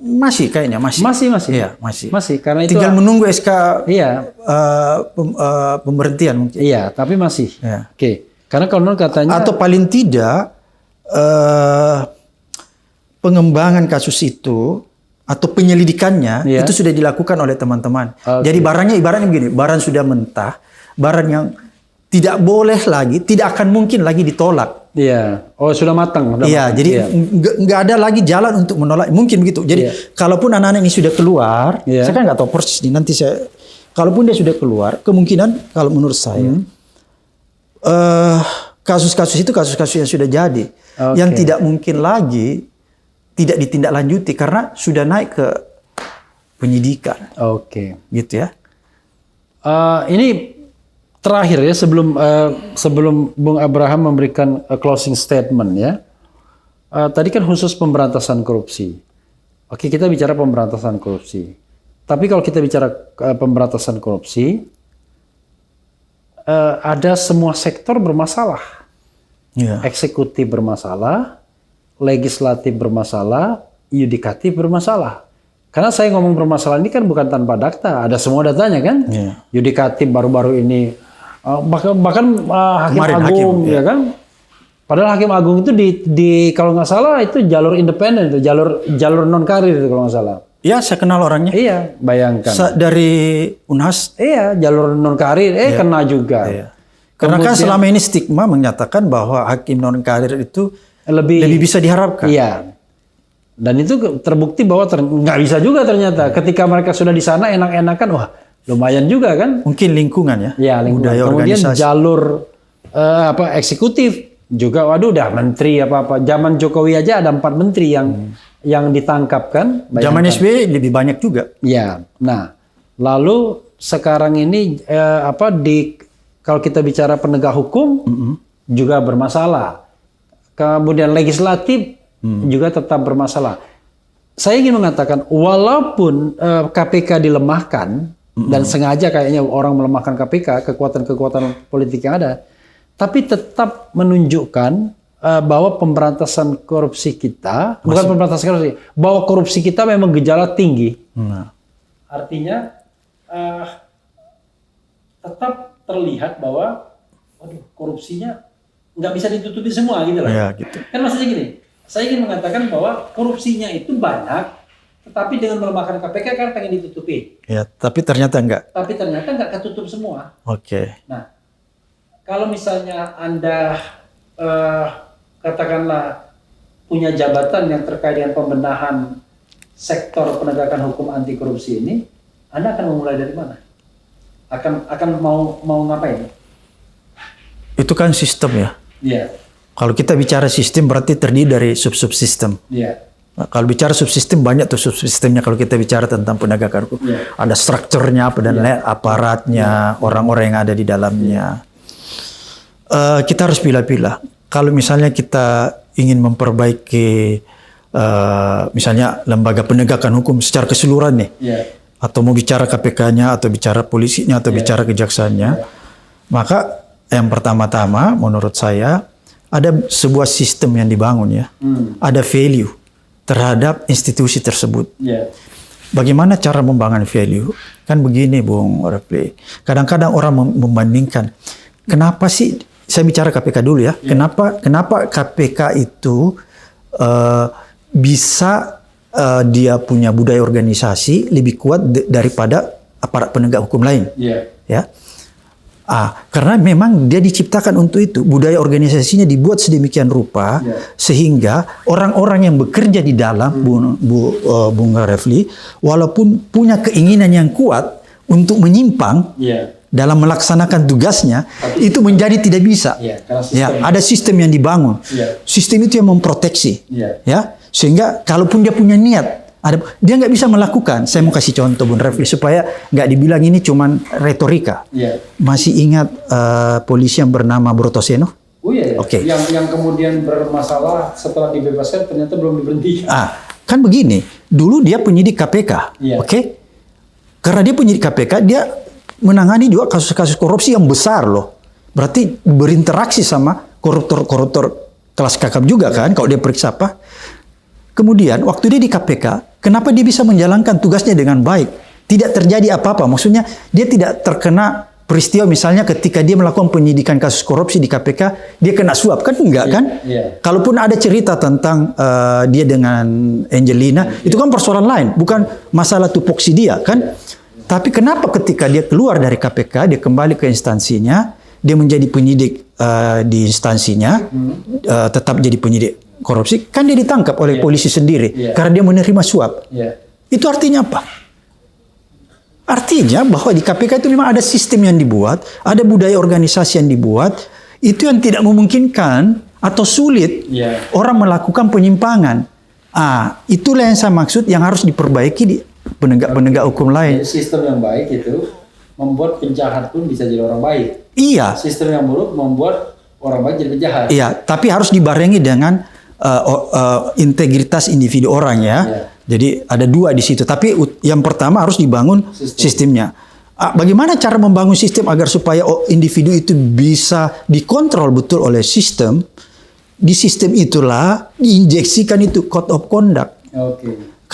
masih kayaknya masih. Iya, masih karena itu tinggal menunggu SK pemberhentian mungkin. Iya, tapi masih. Karena kalau katanya atau paling tidak pengembangan kasus itu atau penyelidikannya itu sudah dilakukan oleh teman-teman. Jadi barangnya ibaratnya begini, barang sudah mentah, barang yang tidak boleh lagi, tidak akan mungkin lagi ditolak. Sudah matang. Jadi nggak ada lagi jalan untuk menolak. Mungkin begitu. Jadi kalaupun anak-anak ini sudah keluar, saya kan nggak tahu persis nih. Nanti kalaupun dia sudah keluar, kemungkinan kalau menurut saya kasus-kasus itu kasus-kasus yang sudah jadi, yang tidak mungkin lagi tidak ditindaklanjuti karena sudah naik ke penyidikan. Gitu ya. Ini terakhir ya sebelum Bung Abraham memberikan closing statement ya. Tadi kan khusus pemberantasan korupsi. Kita bicara pemberantasan korupsi. Tapi kalau kita bicara pemberantasan korupsi, ada semua sektor bermasalah. Eksekutif bermasalah, legislatif bermasalah, yudikatif bermasalah. Karena saya ngomong permasalahan ini kan bukan tanpa data, ada semua datanya kan. Yudikatif baru-baru ini, bahkan Hakim Kemarin Agung, hakim, ya kan. Padahal Hakim Agung itu di kalau nggak salah itu jalur independen, itu jalur non karir itu kalau nggak salah. Ya, saya kenal orangnya. Iya, bayangkan. Dari Unhas. Iya, jalur non karir, kena juga. Iya. Karena kan selama ini stigma menyatakan bahwa hakim non karir itu lebih bisa diharapkan. Iya. Dan itu terbukti bahwa nggak bisa juga ternyata. Ketika mereka sudah di sana enak-enakan, wah lumayan juga kan. Mungkin lingkungan ya. Ya, lingkungan. Budaya Kemudian organisasi. jalur eksekutif juga, waduh udah menteri apa-apa. Zaman Jokowi aja ada 4 menteri yang ditangkap kan. Zaman SBY lebih banyak juga. Ya, nah lalu sekarang ini kalau kita bicara penegak hukum juga bermasalah. Kemudian legislatif juga tetap bermasalah. Saya ingin mengatakan walaupun KPK dilemahkan dan sengaja kayaknya orang melemahkan KPK, kekuatan-kekuatan politik yang ada, tapi tetap menunjukkan bahwa pemberantasan korupsi kita, bukan pemberantasan korupsi, bahwa korupsi kita memang gejala tinggi. Artinya tetap terlihat bahwa korupsinya nggak bisa ditutupi semua gitu lah. Ya, gitu. Kan maksudnya gini, saya ingin mengatakan bahwa korupsinya itu banyak, tetapi dengan melemahkan KPK kan pengen ditutupi. Ya, tapi ternyata enggak. Tapi ternyata nggak ketutup semua. Oke. Nah, kalau misalnya Anda katakanlah punya jabatan yang terkait dengan pembenahan sektor penegakan hukum anti korupsi ini, Anda akan memulai dari mana? Akan mau ngapain? Itu kan sistem ya. Iya. Kalau kita bicara sistem berarti terdiri dari sub-subsistem. Iya. Nah, kalau bicara subsistem banyak tuh subsistemnya kalau kita bicara tentang penegakan hukum. Iya. Ada strukturnya apa dan lain aparatnya, orang-orang yang ada di dalamnya. Kita harus pilih-pilih. Kalau misalnya kita ingin memperbaiki misalnya lembaga penegakan hukum secara keseluruhan nih. Iya. Atau mau bicara KPK-nya atau bicara polisinya atau bicara kejaksaannya, maka yang pertama-tama menurut saya ada sebuah sistem yang dibangun ya. Ada value terhadap institusi tersebut. Iya. Bagaimana cara membangun value? Kan begini Bung Refli. Kadang-kadang orang membandingkan, kenapa sih, saya bicara KPK dulu ya. Kenapa KPK itu bisa dia punya budaya organisasi lebih kuat daripada aparat penegak hukum lain. Iya. Ya. Karena memang dia diciptakan untuk itu. Budaya organisasinya dibuat sedemikian rupa sehingga orang-orang yang bekerja di dalam Bung Refli, walaupun punya keinginan yang kuat untuk menyimpang dalam melaksanakan tugasnya, itu menjadi tidak bisa. Ya, ada sistem yang dibangun. Sistem itu yang memproteksi. Ya, sehingga kalaupun dia punya niat, dia nggak bisa melakukan. Saya mau kasih contoh Bung Refli supaya nggak dibilang ini cuman retorika. Masih ingat polisi yang bernama Brotoseno? Oh iya. Oke. Yang kemudian bermasalah setelah dibebaskan ternyata belum diberhentikan. Kan begini. Dulu dia penyidik KPK. Oke. Karena dia penyidik KPK, dia menangani juga kasus-kasus korupsi yang besar loh. Berarti berinteraksi sama koruptor-koruptor kelas kakap juga kan, kalau dia periksa apa. Kemudian waktu dia di KPK, kenapa dia bisa menjalankan tugasnya dengan baik? Tidak terjadi apa-apa. Maksudnya dia tidak terkena peristiwa misalnya ketika dia melakukan penyidikan kasus korupsi di KPK, dia kena suap. Kan enggak kan? Kalaupun ada cerita tentang dia dengan Angelina, itu kan persoalan lain. Bukan masalah tupoksi dia kan? Tapi kenapa ketika dia keluar dari KPK, dia kembali ke instansinya, dia menjadi penyidik di instansinya, tetap jadi penyidik korupsi, kan dia ditangkap oleh polisi sendiri karena dia menerima suap. Itu artinya apa? Artinya bahwa di KPK itu memang ada sistem yang dibuat, ada budaya organisasi yang dibuat, itu yang tidak memungkinkan atau sulit orang melakukan penyimpangan. Itulah yang saya maksud yang harus diperbaiki di penegak-penegak hukum lain. Jadi sistem yang baik itu membuat penjahat pun bisa jadi orang baik. Iya. Sistem yang buruk membuat orang baik jadi penjahat. Iya, tapi harus dibarengi dengan integritas individu orang ya. Jadi ada dua di situ. Tapi yang pertama harus dibangun sistemnya. Bagaimana cara membangun sistem agar supaya individu itu bisa dikontrol betul oleh sistem? Di sistem itulah diinjeksikan itu code of conduct.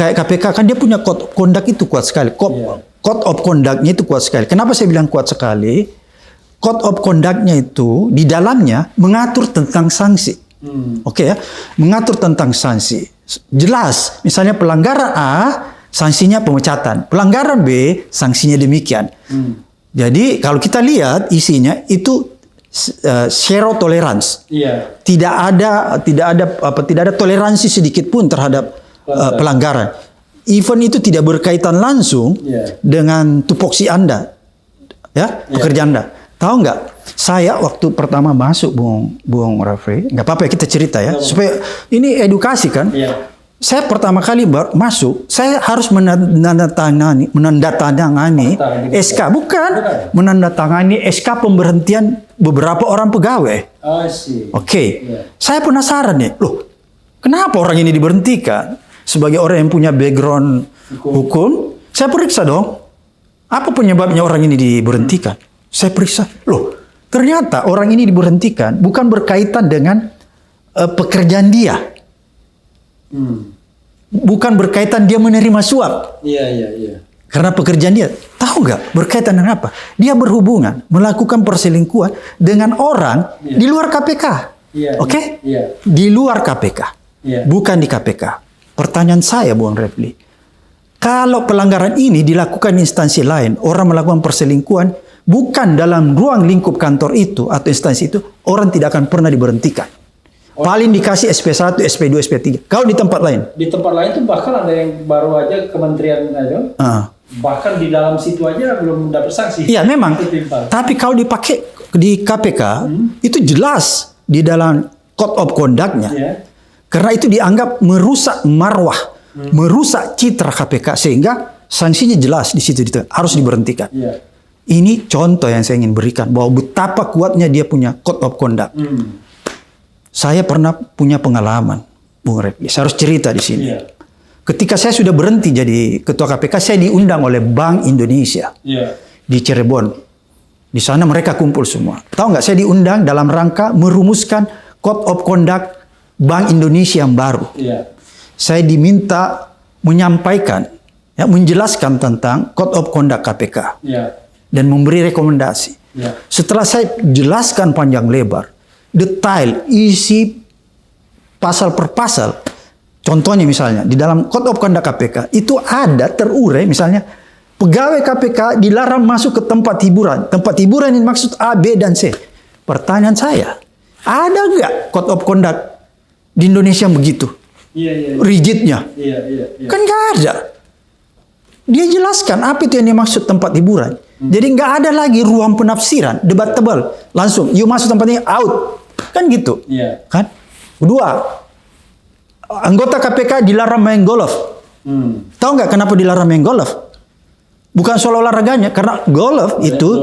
kayak KPK kan dia punya code of conduct itu kuat sekali. Code of conduct-nya itu kuat sekali. Kenapa saya bilang kuat sekali? Code of conduct-nya itu di dalamnya mengatur tentang sanksi. Oke ya, mengatur tentang sanksi. Jelas, misalnya pelanggaran A, sanksinya pemecatan. Pelanggaran B, sanksinya demikian. Jadi kalau kita lihat isinya itu zero tolerance. Tidak ada toleransi sedikit pun terhadap pelanggaran. Event itu tidak berkaitan langsung dengan tupoksi Anda, ya, pekerjaan Anda. Tahu nggak? Saya waktu pertama masuk, Bung Rafli, nggak apa-apa kita cerita ya, supaya ini edukasi kan. Saya pertama kali masuk, saya harus menandatangani SK, bukan menandatangani SK pemberhentian beberapa orang pegawai. Oke. Saya penasaran nih, loh, kenapa orang ini diberhentikan? Sebagai orang yang punya background hukum, saya periksa dong, apa penyebabnya orang ini diberhentikan? Saya periksa, loh, ternyata orang ini diberhentikan bukan berkaitan dengan pekerjaan dia. Bukan berkaitan dia menerima suap. Karena pekerjaan dia, tahu nggak berkaitan dengan apa? Dia berhubungan, melakukan perselingkuhan dengan orang di luar KPK. Oke? Di luar KPK. Bukan di KPK. Pertanyaan saya, Bung Refli, kalau pelanggaran ini dilakukan instansi lain, orang melakukan perselingkuhan, bukan dalam ruang lingkup kantor itu atau instansi itu, orang tidak akan pernah diberhentikan. Paling dikasih SP1, SP2, SP3. Kalau di tempat lain? Di tempat lain itu bahkan ada yang baru aja kementerian aja. Bahkan di dalam situ aja belum dapat sanksi. Iya, memang. Tapi kalau dipakai di KPK, itu jelas di dalam code of conduct-nya. Karena itu dianggap merusak marwah, merusak citra KPK, sehingga sanksinya jelas di situ, harus diberhentikan. Ini contoh yang saya ingin berikan bahwa betapa kuatnya dia punya code of conduct. Saya pernah punya pengalaman, Bung Refli. Saya harus cerita di sini. Ketika saya sudah berhenti jadi ketua KPK, saya diundang oleh Bank Indonesia di Cirebon. Di sana mereka kumpul semua. Tahu nggak? Saya diundang dalam rangka merumuskan code of conduct Bank Indonesia yang baru. Saya diminta menyampaikan, ya, menjelaskan tentang Code of Conduct KPK dan memberi rekomendasi. Setelah saya jelaskan panjang lebar, detail, isi pasal per pasal, contohnya misalnya di dalam Code of Conduct KPK itu ada terurai, misalnya pegawai KPK dilarang masuk ke tempat hiburan. Tempat hiburan ini maksud A, B, dan C. Pertanyaan saya, ada nggak Code of Conduct di Indonesia begitu? Rigidnya. Kan nggak ada. Dia jelaskan apa itu yang dimaksud tempat hiburan. Jadi nggak ada lagi ruang penafsiran, debat tebal. Langsung, you masuk tempat ini, out. Kan gitu. Kan? Kedua, anggota KPK dilarang main golf. Tahu nggak kenapa dilarang main golf? Bukan soal olahraganya, karena golf itu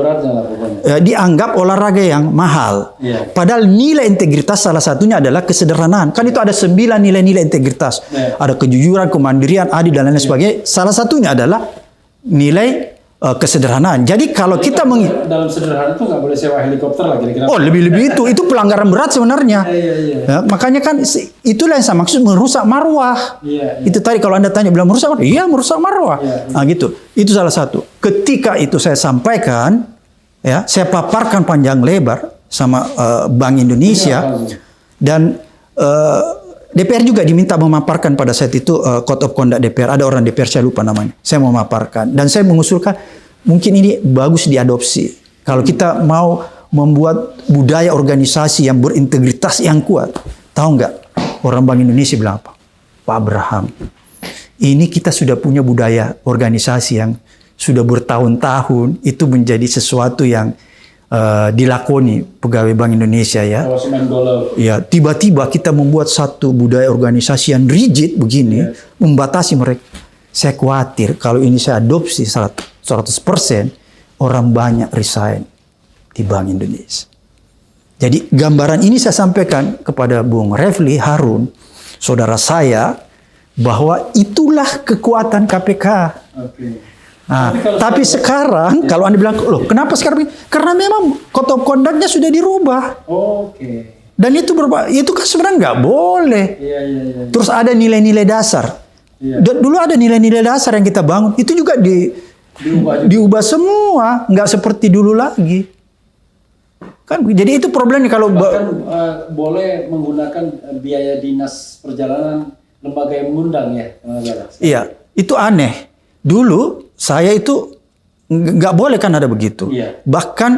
dianggap olahraga yang mahal. Padahal nilai integritas salah satunya adalah kesederhanaan. Kan itu ada 9 nilai-nilai integritas. Ada kejujuran, kemandirian, adil, dan lain sebagainya. Salah satunya adalah nilai kesederhanaan. Jadi kalau kita dalam sederhana itu nggak boleh sewa helikopter lah kira-kira. Oh, lebih-lebih itu pelanggaran berat sebenarnya. Ya, makanya kan itulah yang saya maksud merusak marwah. Itu tadi kalau Anda tanya bilang merusak marwah, iya merusak marwah. Nah, gitu. Itu salah satu. Ketika itu saya sampaikan, ya, saya paparkan panjang lebar sama Bank Indonesia dan DPR juga diminta memaparkan pada saat itu Code of Conduct DPR. Ada orang DPR, saya lupa namanya. Saya mau memaparkan. Dan saya mengusulkan, mungkin ini bagus diadopsi. Kalau kita mau membuat budaya organisasi yang berintegritas yang kuat. Tahu nggak? Orang Bank Indonesia bilang apa? Pak Abraham, ini kita sudah punya budaya organisasi yang sudah bertahun-tahun. Itu menjadi sesuatu yang dilakoni pegawai Bank Indonesia, ya. Ya, tiba-tiba kita membuat satu budaya organisasi yang rigid begini, membatasi mereka. Saya khawatir kalau ini saya adopsi 100%, orang banyak resign di Bank Indonesia. Jadi gambaran ini saya sampaikan kepada Bung Refli Harun, saudara saya, bahwa itulah kekuatan KPK. Nah, tapi sekarang kalau Anda bilang, loh kenapa sekarang? Karena memang Code of Conduct-nya sudah dirubah. Dan itu kan sebenarnya nggak boleh. Terus ada nilai-nilai dasar. Iya. Dulu ada nilai-nilai dasar yang kita bangun, itu juga diubah semua, nggak seperti dulu lagi. Kan, jadi itu problemnya kalau Bahkan boleh menggunakan biaya dinas perjalanan lembaga yang mengundang ya. iya, itu aneh. Dulu saya itu nggak boleh kan ada begitu. Iya. Bahkan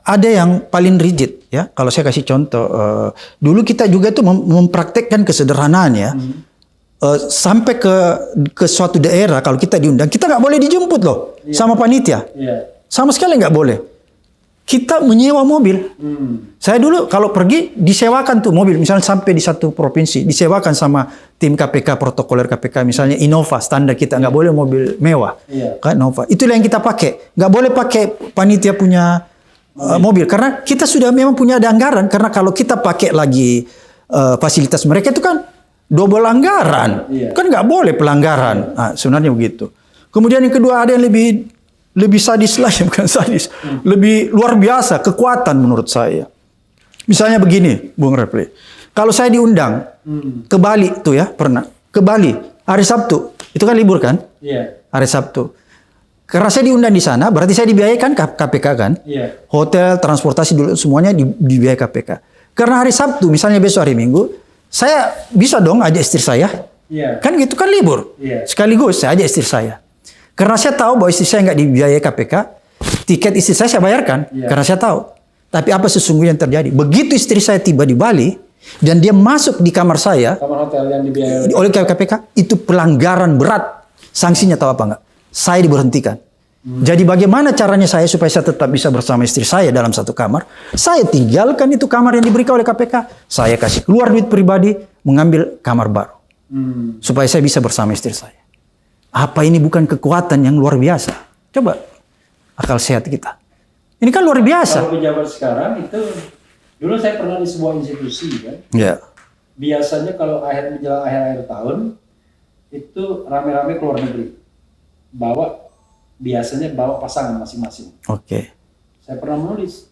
ada yang paling rigid ya. Kalau saya kasih contoh, dulu kita juga itu mempraktekkan kesederhanaan ya. Sampai ke suatu daerah kalau kita diundang, kita nggak boleh dijemput loh sama panitia. Iya. Sama sekali nggak boleh. Kita menyewa mobil. Saya dulu kalau pergi disewakan tuh mobil, misalnya sampai di satu provinsi disewakan sama tim KPK, protokoler KPK, misalnya Innova standar kita, nggak boleh mobil mewah, kan Innova. Itulah yang kita pakai. Nggak boleh pakai panitia punya mobil karena kita sudah memang punya ada anggaran. Karena kalau kita pakai lagi fasilitas mereka itu kan double anggaran, kan nggak boleh pelanggaran. Nah, sebenarnya begitu. Kemudian yang kedua ada yang lebih sadis lagi, bukan sadis, lebih luar biasa kekuatan menurut saya. Misalnya begini, Bung Refli, kalau saya diundang ke Bali tuh ya, pernah ke Bali hari Sabtu, itu kan libur kan? Iya. Hari Sabtu. Karena saya diundang di sana, berarti saya dibiayakan KPK kan? Iya. Hotel, transportasi dulu semuanya dibiayai KPK. Karena hari Sabtu, misalnya besok hari Minggu, saya bisa dong ajak istri saya. Iya. Kan gitu kan libur. Iya. Sekaligus saya ajak istri saya. Karena saya tahu bahwa istri saya nggak dibiayai KPK, tiket istri saya bayarkan. Iya. Karena saya tahu. Tapi apa sesungguhnya yang terjadi? Begitu istri saya tiba di Bali dan dia masuk di kamar saya, Kamar hotel yang dibiayai oleh KPK, itu pelanggaran berat. Sanksinya tahu apa enggak? Saya diberhentikan. Jadi bagaimana caranya saya supaya saya tetap bisa bersama istri saya dalam satu kamar? Saya tinggalkan itu kamar yang diberikan oleh KPK. Saya kasih keluar duit pribadi, mengambil kamar baru. Supaya saya bisa bersama istri saya. Apa ini bukan kekuatan yang luar biasa? Coba akal sehat kita. Ini kan luar biasa. Kalau pejabat sekarang itu, dulu saya pernah di sebuah institusi kan. Ya. Biasanya kalau menjelang akhir tahun itu rame-rame keluar negeri. Biasanya bawa pasangan masing-masing. Oke. Saya pernah menulis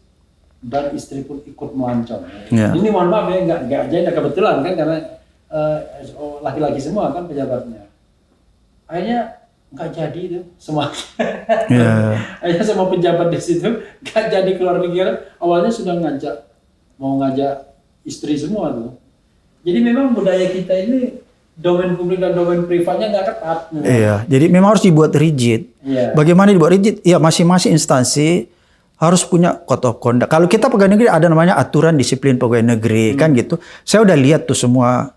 dan istri pun ikut melancong. Ya. Ini mohon maaf ya, nggak jadi kebetulan kan karena laki-laki semua kan pejabatnya. Akhirnya nggak jadi itu semua. Ya. Akhirnya semua pejabat di situ nggak jadi keluar negeri. Awalnya sudah mau ngajak istri semua tuh. Jadi memang budaya kita ini domain publik dan domain privatnya nggak ketat. Iya, jadi memang harus dibuat rigid. Iya. Bagaimana dibuat rigid? Ya masing-masing instansi harus punya code of conduct. Kalau kita pegawai negeri ada namanya aturan disiplin pegawai negeri kan gitu. Saya udah lihat tuh semua.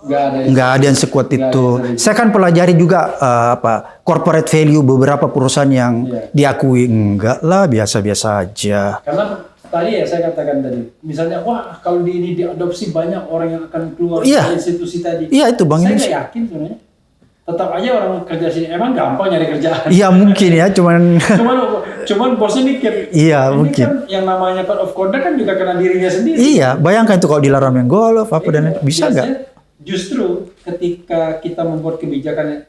Nggak ada yang sekuat itu. Saya kan pelajari juga corporate value beberapa perusahaan yang diakui. Enggak lah, biasa-biasa aja. Karena tadi ya saya katakan tadi, misalnya wah kalau ini diadopsi banyak orang yang akan keluar dari institusi tadi. Iya itu Bang. Saya nggak yakin sebenarnya. Tetap aja orang kerja sini emang gampang nyari kerjaan. Iya mungkin ya, cuman bosnya mikir. Iya ini mungkin. Kan yang namanya code of conduct kan juga kena dirinya sendiri. Iya, bayangkan itu kalau dilarang main golf apa dan bisa nggak? Justru ketika kita membuat kebijakan yang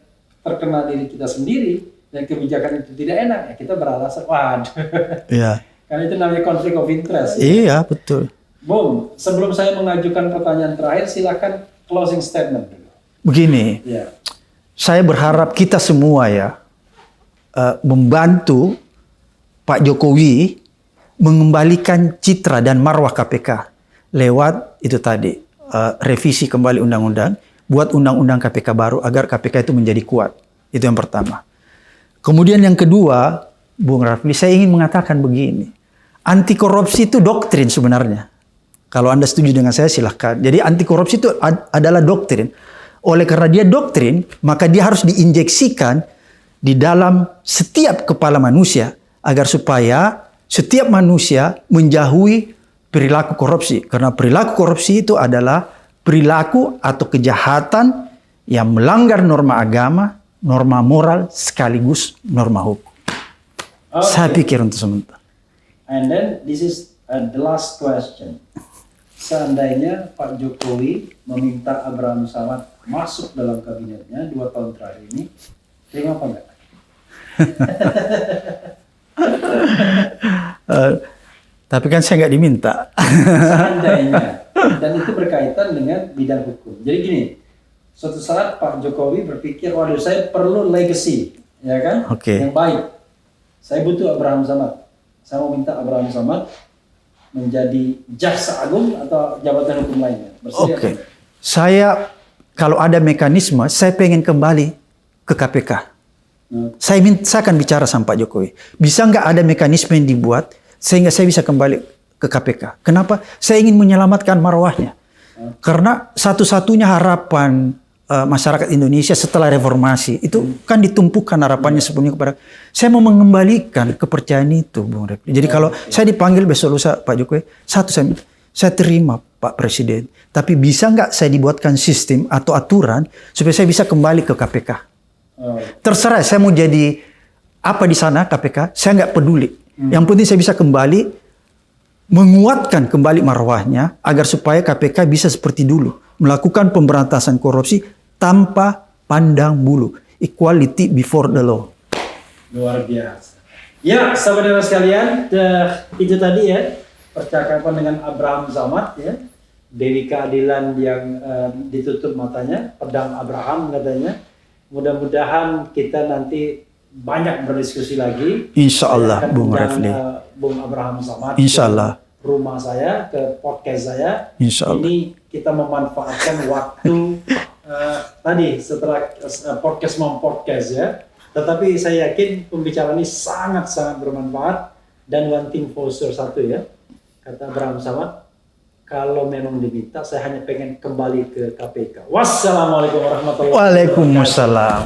terkena diri kita sendiri dan kebijakan itu tidak enak, ya kita beralasan, waduh. Iya. Karena itu namanya konflik of interest. Iya, betul. Bung, sebelum saya mengajukan pertanyaan terakhir, silakan closing statement dulu. Begini, Ya. saya berharap kita semua ya membantu Pak Jokowi mengembalikan citra dan marwah KPK lewat itu tadi. Revisi kembali undang-undang, buat undang-undang KPK baru agar KPK itu menjadi kuat. Itu yang pertama. Kemudian yang kedua, Bung Rafli, saya ingin mengatakan begini. Anti korupsi itu doktrin sebenarnya. Kalau Anda setuju dengan saya silahkan. Jadi anti korupsi itu adalah doktrin. Oleh karena dia doktrin, maka dia harus diinjeksikan di dalam setiap kepala manusia agar supaya setiap manusia menjauhi perilaku korupsi. Karena perilaku korupsi itu adalah perilaku atau kejahatan yang melanggar norma agama, norma moral, sekaligus norma hukum. Okay. Saya pikir untuk sementara. And then this is the last question. Seandainya Pak Jokowi meminta Abraham Samad masuk dalam kabinetnya 2 tahun terakhir ini, terima apa enggak? Tapi kan saya nggak diminta. Seandainya, dan itu berkaitan dengan bidang hukum. Jadi gini, suatu saat Pak Jokowi berpikir, waduh saya perlu legacy, ya kan, Oke. yang baik. Saya butuh Abraham Samad. Saya mau minta Abraham Samad menjadi jaksa agung atau jabatan hukum lainnya. Bersedia? Oke. Saya kalau ada mekanisme, saya pengen kembali ke KPK. Saya akan bicara sama Pak Jokowi. Bisa nggak ada mekanisme yang dibuat sehingga saya bisa kembali ke KPK? Kenapa? Saya ingin menyelamatkan marwahnya. Karena satu-satunya harapan masyarakat Indonesia setelah reformasi itu kan ditumpukan harapannya sepenuhnya kepada. Saya mau mengembalikan kepercayaan itu, Bung Refli. Jadi kalau saya dipanggil besok lusa Pak Jokowi, saya terima Pak Presiden. Tapi bisa nggak saya dibuatkan sistem atau aturan supaya saya bisa kembali ke KPK? Terserah saya mau jadi apa di sana KPK, saya nggak peduli. Yang penting saya bisa kembali menguatkan kembali marwahnya agar supaya KPK bisa seperti dulu melakukan pemberantasan korupsi tanpa pandang bulu, equality before the law. Luar biasa. Ya, saudara sekalian, itu tadi ya percakapan dengan Abraham Samad ya, Dewi Keadilan yang ditutup matanya, pedang Abraham katanya. Mudah-mudahan kita nanti banyak berdiskusi lagi. Insya Allah, Saya akan Bung undang, Refli. Bung Abraham Samad. Insya Allah. Ke rumah saya, ke podcast saya. Insya Allah. Ini kita memanfaatkan waktu tadi setelah podcast ya. Tetapi saya yakin pembicaraan ini sangat-sangat bermanfaat dan one thing for sure satu ya. Kata Abraham Samad, kalau memang diminta saya hanya pengen kembali ke KPK. Wassalamualaikum warahmatullahi wabarakatuh. Waalaikumsalam.